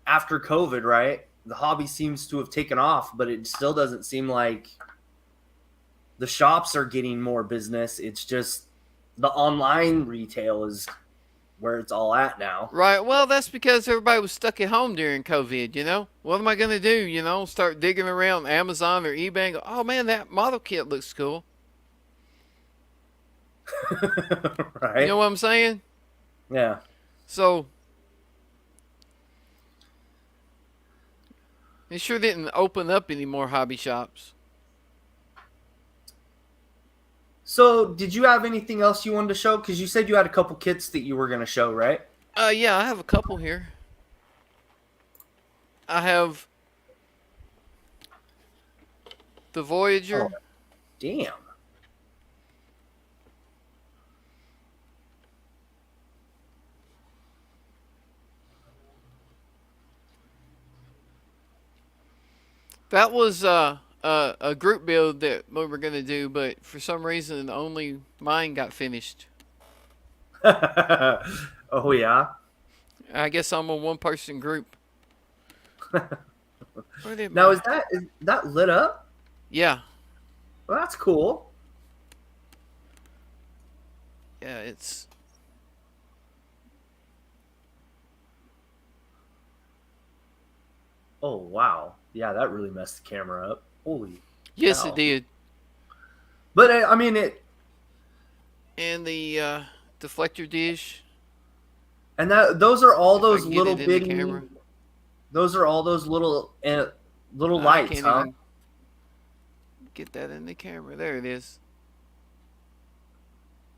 after COVID, right? The hobby seems to have taken off, but it still doesn't seem like the shops are getting more business. It's just the online retail is where it's all at now.
Right. Well, that's because everybody was stuck at home during COVID. What am I going to do? Start digging around Amazon or eBay and go, oh man, that model kit looks cool.
Right?
You know what I'm saying?
Yeah.
So, it sure didn't open up any more hobby shops.
So, did you have anything else you wanted to show? Because you said you had a couple kits that you were going to show, right?
Yeah, I have a couple here. I have the Voyager.
Oh, damn.
That was a group build that we were gonna do, but for some reason only mine got finished.
Oh yeah.
I guess I'm a one person group. Where did
Now
my
is that lit up?
Yeah,
Well, that's cool.
yeah, it's
Oh wow. Yeah, that really messed the camera up. Holy
yes it
cow.
did.
But I mean it,
And the deflector dish,
and that those are all
if I
those
can get
little
it in the
bitty.
camera.
Those are all those little
I
lights,
can't
huh?
even get that in the camera. There it is.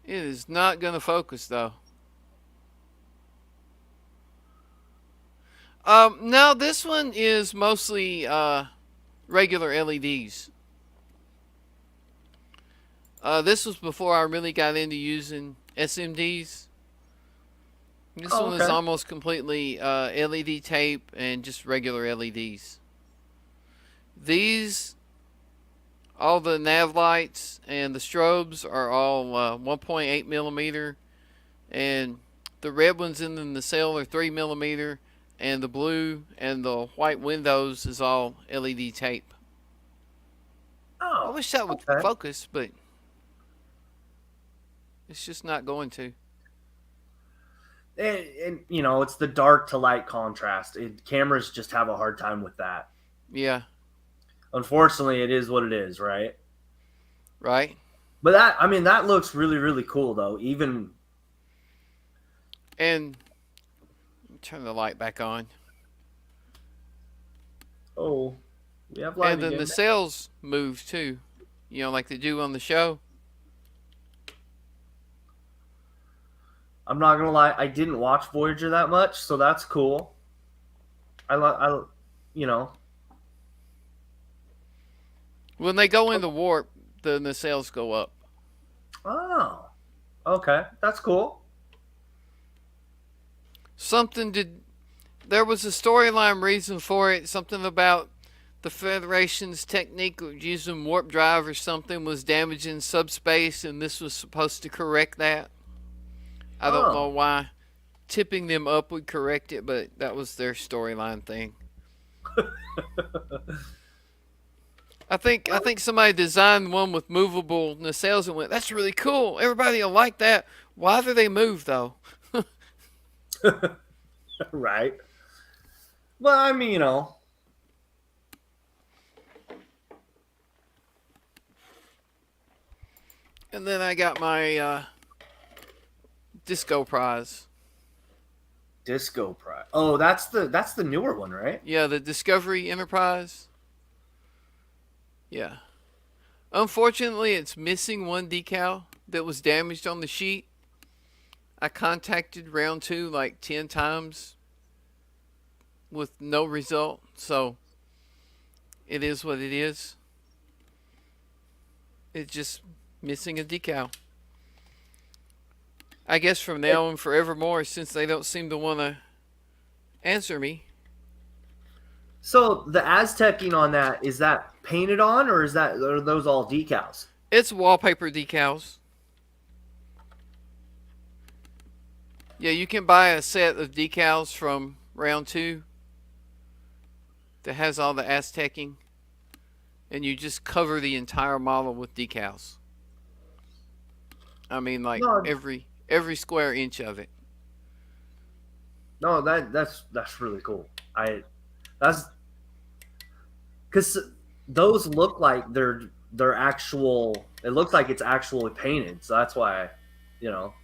It is not gonna focus though. Now this one is mostly regular LEDs. This was before I really got into using SMDs. This
Oh,
one is
okay.
almost completely LED tape and just regular LEDs. These, all the nav lights and the strobes are all 1.8 millimeter, and the red ones in the nacelle are 3 millimeter, and the blue and the white windows is all LED tape. I
Oh,
wish that would
okay.
focus, but it's just not going to.
And you know, it's the dark to light contrast. Cameras just have a hard time with that.
Yeah,
Unfortunately, it is what it is, right?
right.
But that, I mean, that looks really, really cool, though. Even
And turn the light back on.
oh, we have light
And then the
again.
nacelles move too, like they do on the show.
I'm not gonna lie, I didn't watch Voyager that much, so that's cool. I, you know,
When they go into warp, the nacelles go up.
oh, okay, that's cool.
Something did. There was a storyline reason for it. Something about the Federation's technique of using warp drive or something was damaging subspace, and this was supposed to correct that. I don't know
Oh,
why tipping them up would correct it, but that was their storyline thing. I think somebody designed one with movable nacelles and went, "That's really cool. Everybody will like that." Why do they move though?
right. Well, I mean, you know,
And then I got my disco prize.
Disco Pride. Oh, that's the newer one, right?
Yeah, the Discovery Enterprise. Yeah. Unfortunately, it's missing one decal that was damaged on the sheet. I contacted round two like 10 times with no result. So it is what it is. It's just missing a decal. I guess from now on forevermore, since they don't seem to want to answer me.
So the Aztecing on that, is that painted on, or are those all decals?
It's wallpaper decals. Yeah, you can buy a set of decals from round two that has all the Aztecing, and you just cover the entire model with decals. I mean, like
No,
every square inch of it.
no, that's really cool. That's because those look like they're actual. It looks like it's actually painted, so that's why, you know,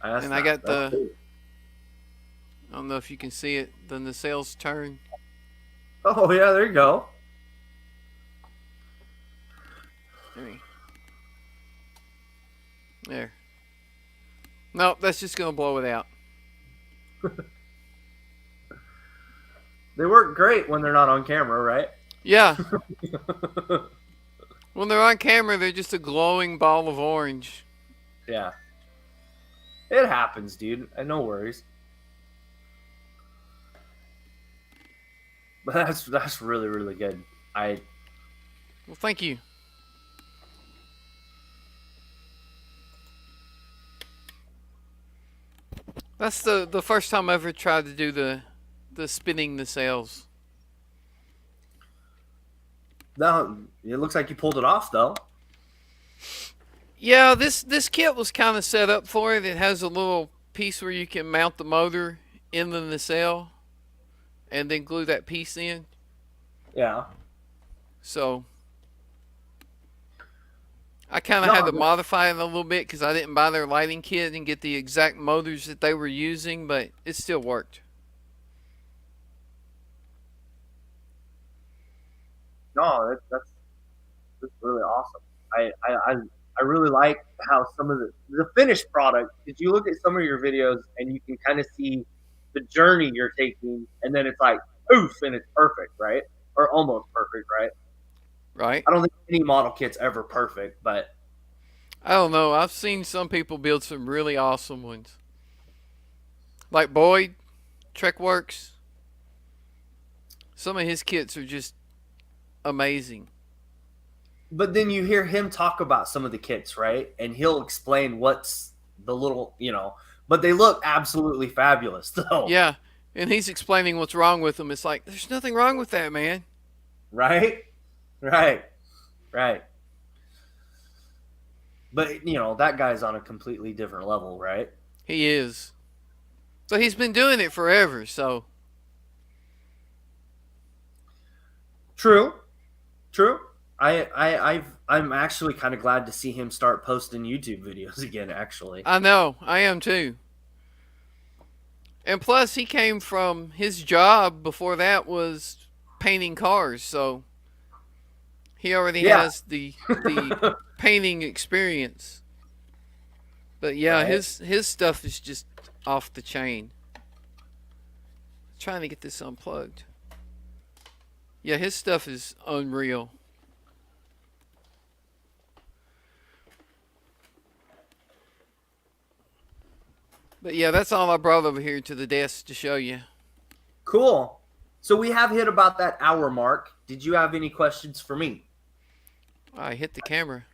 I asked
And I
that.
got
That's
the.
cool.
I don't know if you can see it. The nacelles turn.
Oh yeah, there you go.
There. No, that's just gonna blow it out.
They work great when they're not on camera, right?
Yeah. When they're on camera, they're just a glowing ball of orange.
Yeah, it happens, dude. No worries. But that's really really good.
Well, thank you. That's the first time I ever tried to do the spinning the sails.
No, it looks like you pulled it off though.
Yeah, this kit was kind of set up for it. It has a little piece where you can mount the motor in the nacelle and then glue that piece in.
Yeah.
So I kind of
No,
had to modify it a little bit because I didn't buy their lighting kit and get the exact motors that they were using, but it still worked.
no, that's really awesome. I really like how some of the finished product. Did you look at some of your videos and you can kind of see the journey you're taking, and then it's like poof, and it's perfect, right? Or almost perfect, right?
Right?
I don't think any model kit's ever perfect, but
I don't know. I've seen some people build some really awesome ones. Like Boyd, Trekworks. Some of his kits are just amazing.
then you hear him talk about some of the kits, right? And he'll explain what's the little, but they look absolutely fabulous, though.
Yeah, and he's explaining what's wrong with them. It's like, there's nothing wrong with that, man.
Right? Right. Right. But, that guy's on a completely different level, right?
He is. But he's been doing it forever, so.
True. True. I'm actually kind of glad to see him start posting YouTube videos again, actually.
I know. I am too. And plus, he came from his job before that was painting cars, so he already has the painting experience. But yeah,
Right.
his stuff is just off the chain. Trying to get this unplugged. Yeah, his stuff is unreal. But yeah, that's all I brought over here to the desk to show you.
Cool. So we have hit about that hour mark. Did you have any questions for me?
I hit the camera.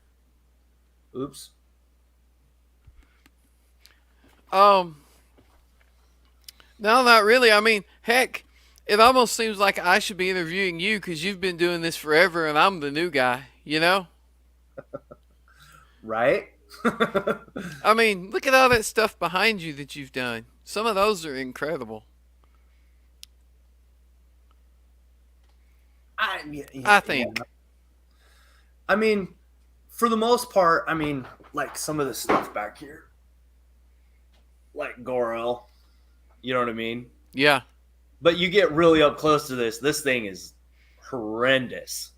Oops.
No, not really. I mean, heck, it almost seems like I should be interviewing you because you've been doing this forever and I'm the new guy, you know?
Right?
I mean, look at all that stuff behind you that you've done. Some of those are incredible. I think.
Yeah. I mean, for the most part, like some of the stuff back here, like Goro, you know what I mean?
Yeah.
But you get really up close to this thing is horrendous.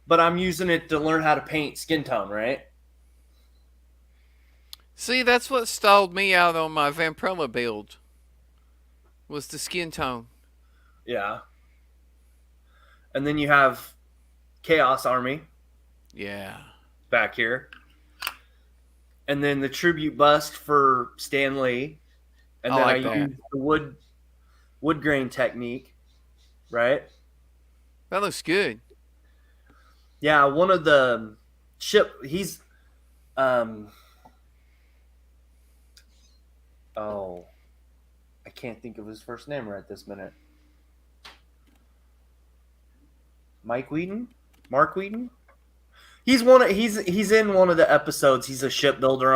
But I'm using it to learn how to paint skin tone, right?
See, that's what stalled me out on my Vampirella build. Was the skin tone.
Yeah. And then you have Chaos Army.
Yeah.
Back here. And then the tribute bust for Stan Lee. And then I use the wood grain technique. Right?
That looks good.
Yeah, one of the he's I can't think of his first name right this minute. Mark Wheaton? He's in one of the episodes. He's a shipbuilder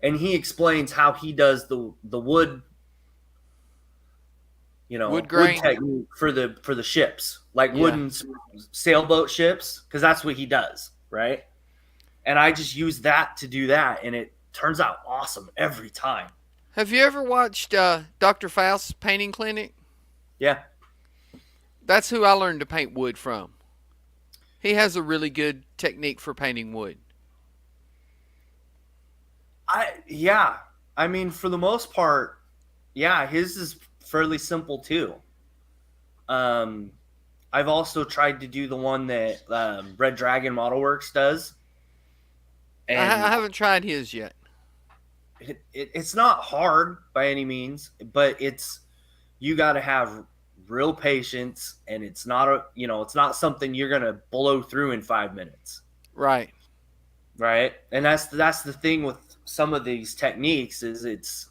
and he explains how he does the wood
wood grain
technique for the ships, like wooden sailboat ships, because that's what he does, right? And I just use that to do that, and it turns out awesome every time.
Have you ever watched Dr. Faust's painting clinic?
Yeah.
That's who I learned to paint wood from. He has a really good technique for painting wood.
I mean, for the most part, his is fairly simple too. I've also tried to do the one that Red Dragon Model Works does.
And I haven't tried his yet.
It's not hard by any means, but you got to have real patience, and it's not it's not something you're gonna blow through in 5 minutes.
Right.
Right. And that's the thing with some of these techniques is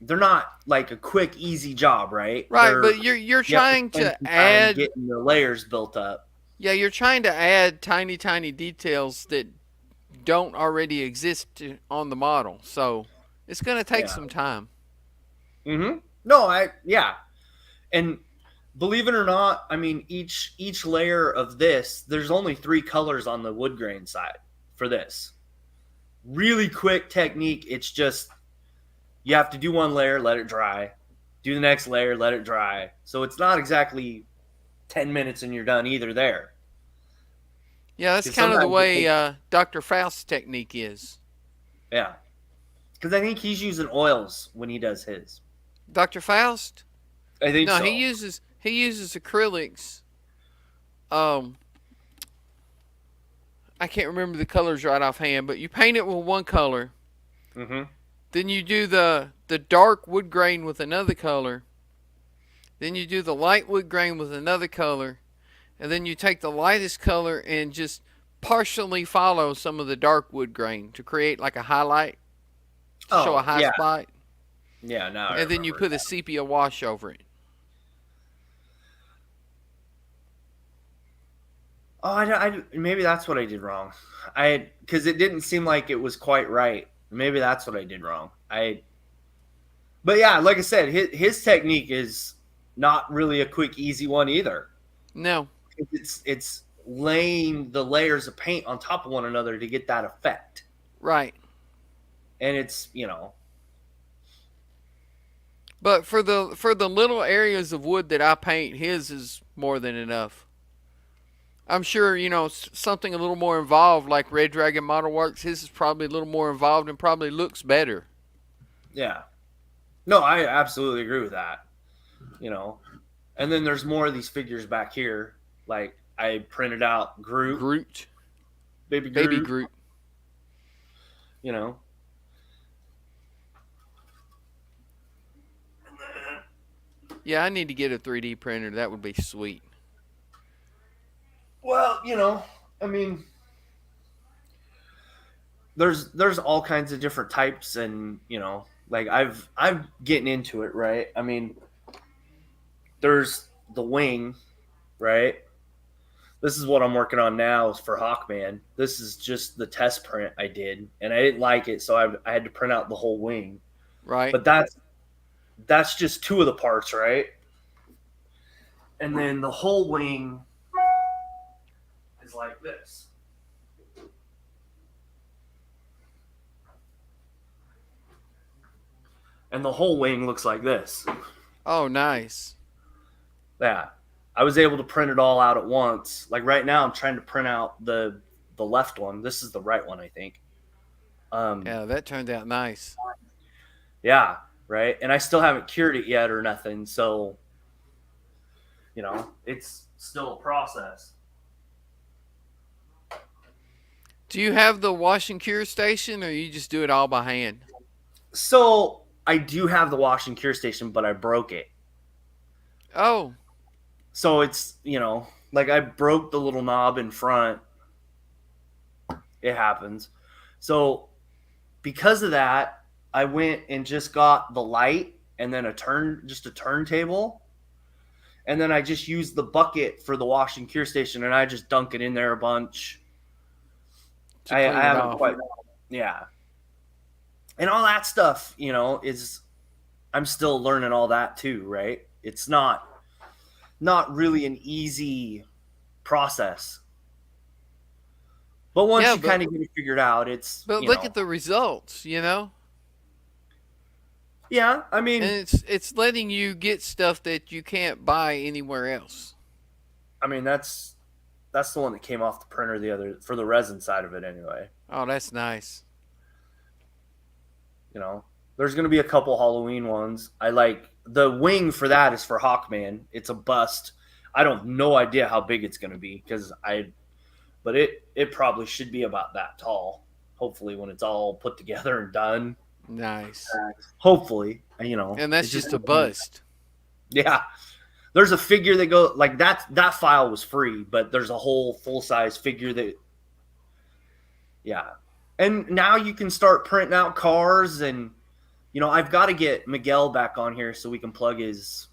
they're not like a quick, easy job, right?
Right, but you're trying to add
getting the layers built up.
Yeah, you're trying to add tiny details that don't already exist on the model. So it's going to take some time.
No, and believe it or not, I mean each layer of this, there's only 3 colors on the wood grain side for this. Really quick technique. It's just you have to do one layer, let it dry. Do the next layer, let it dry. So it's not exactly 10 minutes and you're done either there.
Yeah, that's kind of the way Dr. Faust's technique is.
Yeah. Because I think he's using oils when he does his.
Dr. Faust?
I think so.
No, he uses acrylics. I can't remember the colors right offhand, but you paint it with one color.
Mm-hmm.
Then you do the dark wood grain with another color. Then you do the light wood grain with another color. And then you take the lightest color and just partially follow some of the dark wood grain to create like a highlight. Show a high spot.
Yeah, no.
And then you put a sepia wash over it.
Oh, I maybe that's what I did wrong. Because it didn't seem like it was quite right. Maybe that's what I did wrong. But yeah, like I said, his technique is not really a quick, easy one either.
No.
It's laying the layers of paint on top of one another to get that effect.
Right.
And it's,
But for the little areas of wood that I paint, his is more than enough. I'm sure, something a little more involved like Red Dragon Model Works, his is probably a little more involved and probably looks better.
Yeah. No, I absolutely agree with that. And then there's more of these figures back here. Like I printed out Groot. Baby Groot.
Yeah, I need to get a 3D printer. That would be sweet.
Well, I mean, there's all kinds of different types, and like I'm getting into it, right? I mean, there's the wing, right? This is what I'm working on now is for Hawkman. This is just the test print I did, and I didn't like it, so I had to print out the whole wing.
Right.
But that's just 2 of the parts, right? And then the whole wing is like this. And the whole wing looks like this.
Oh, nice.
Yeah. I was able to print it all out at once. Like right now I'm trying to print out the left one. This is the right one, I think.
Yeah, that turned out nice.
Yeah, right? And I still haven't cured it yet or nothing, so it's still a process.
Do you have the wash and cure station, or you just do it all by hand?
So I do have the wash and cure station, but I broke it.
Oh.
So it's, like I broke the little knob in front. It happens. So because of that, I went and just got the light and then a turntable. And then I just used the bucket for the wash and cure station, and I just dunk it in there a bunch. I haven't quite, yeah. And all that stuff, is I'm still learning all that too, right? It's not really an easy process. But once you kind of get it figured out, it's.
But look at the results,
Yeah, I mean,
and it's letting you get stuff that you can't buy anywhere else.
I mean, that's the one that came off the printer for the resin side of it anyway.
Oh, that's nice.
There's going to be a couple Halloween ones. I like the wing for that is for Hawkman. It's a bust. I don't no idea how big it's going to be but it probably should be about that tall. Hopefully when it's all put together and done.
Nice.
Hopefully,
And that's just a bust.
Yeah. There's a figure that go like that file was free, but there's a whole full size figure that, yeah. And now you can start printing out cars, and I've got to get Miguel back on here so we can plug his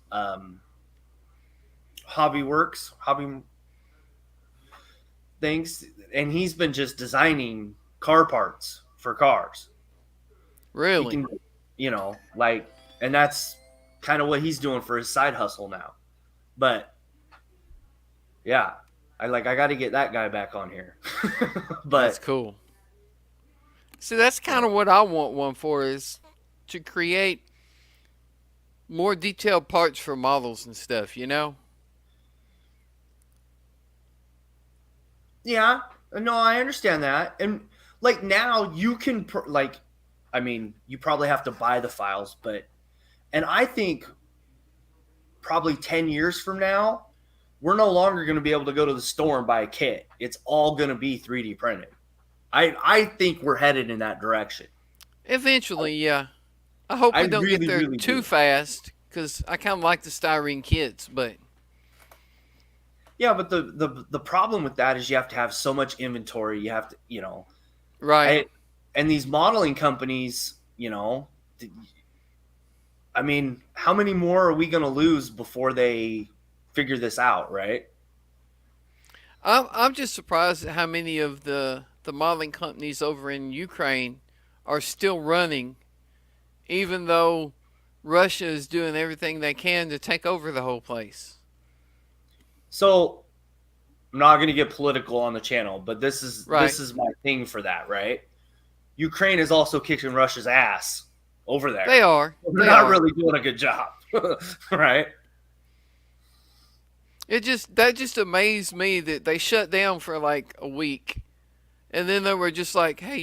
hobby things, and he's been just designing car parts for cars.
Really?
He can, and that's kind of what he's doing for his side hustle now. But yeah, I got to get that guy back on here. But
that's cool. See, that's kind of what I want one for, is to create more detailed parts for models and stuff,
Yeah, no, I understand that. And now you can you probably have to buy the files, and I think probably 10 years from now, we're no longer going to be able to go to the store and buy a kit. It's all going to be 3D printed. I think we're headed in that direction.
Eventually, yeah. I hope we don't get there too fast, because I kind of like the styrene kits, but...
Yeah, but the problem with that is you have to have so much inventory. You have to,
Right.
And these modeling companies, I mean, how many more are we going to lose before they figure this out, right?
I'm just surprised at how many of the modeling companies over in Ukraine are still running, even though Russia is doing everything they can to take over the whole place.
So I'm not going to get political on the channel, but this is my thing for that, right? Ukraine is also kicking Russia's ass over there.
They are.
They're not really doing a good job, right?
That just amazed me that they shut down for like a week, and then they were just like, hey,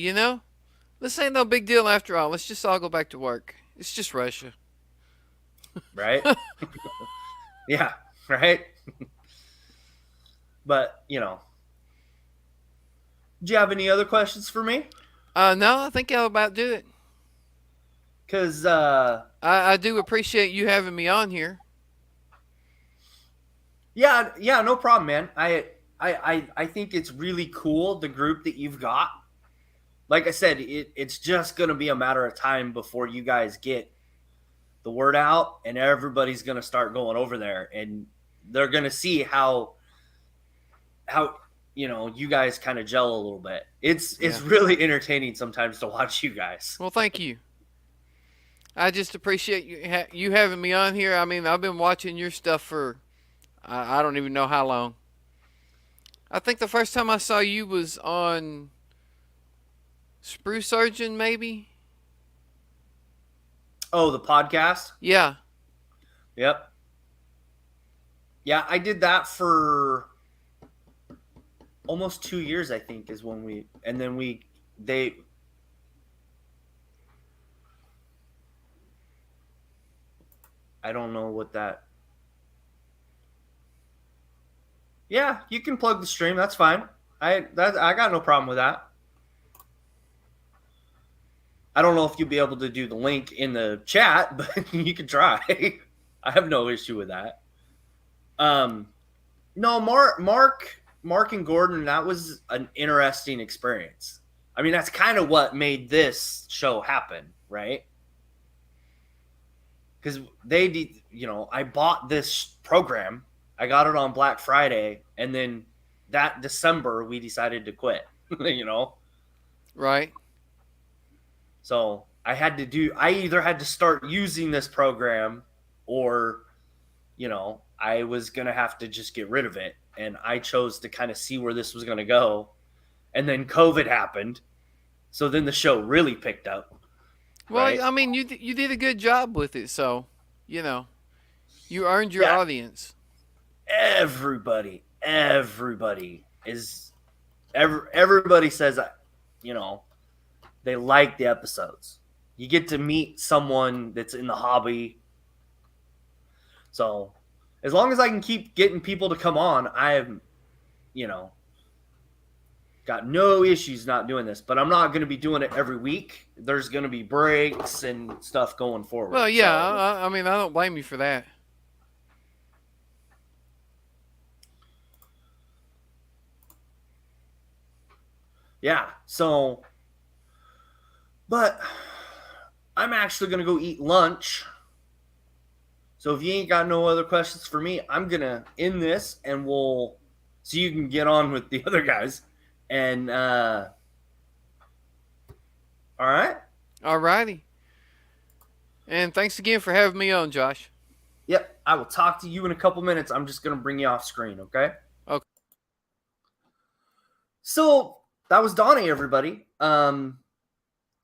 this ain't no big deal after all. Let's just all go back to work. It's just Russia.
Right? Yeah, right? But, do you have any other questions for me?
No, I think I'll about do it.
Because
I do appreciate you having me on here.
Yeah, no problem, man. I think it's really cool, the group that you've got. Like I said, it's just going to be a matter of time before you guys get the word out, and everybody's going to start going over there, and they're going to see how you guys kind of gel a little bit. It's really entertaining sometimes to watch you guys.
Well, thank you. I just appreciate you having me on here. I mean, I've been watching your stuff for I don't even know how long. I think the first time I saw you was on Sprue Surgeon, maybe.
Oh, the podcast?
Yeah.
Yep. Yeah, I did that for almost 2 years, I think, is when I don't know what that. Yeah, you can plug the stream. That's fine. I got no problem with that. I don't know if you'll be able to do the link in the chat, but you can try. I have no issue with that. No, Mark and Gordon, that was an interesting experience. I mean, that's kind of what made this show happen, right? Because I bought this program. I got it on Black Friday, and then that December we decided to quit,
Right.
So I either had to start using this program, or, I was going to have to just get rid of it. And I chose to kind of see where this was going to go. And then COVID happened. So then the show really picked up.
Well,
right?
I mean, you did a good job with it. So, you earned your audience.
Everybody everybody says, they like the episodes. You get to meet someone that's in the hobby. So as long as I can keep getting people to come on, I have, got no issues not doing this. But I'm not going to be doing it every week. There's going to be breaks and stuff going forward.
Well, yeah, so, I mean, I don't blame you for that.
Yeah. So, but I'm actually going to go eat lunch. So if you ain't got no other questions for me, I'm going to end this and so you can get on with the other guys. And, all right.
All righty. And thanks again for having me on, Josh.
Yep. I will talk to you in a couple minutes. I'm just going to bring you off screen. Okay.
Okay.
So that was Donnie, everybody.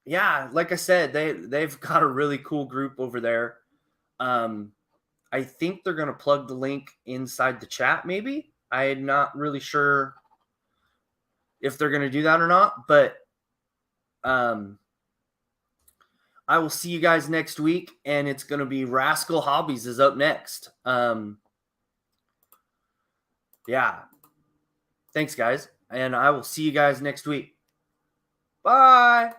Yeah, like I said, they've got a really cool group over there. I think they're gonna plug the link inside the chat. Maybe I'm not really sure if they're gonna do that or not, but I will see you guys next week, and it's gonna be Rascal Hobbies is up next. Yeah, thanks guys, and I will see you guys next week. Bye.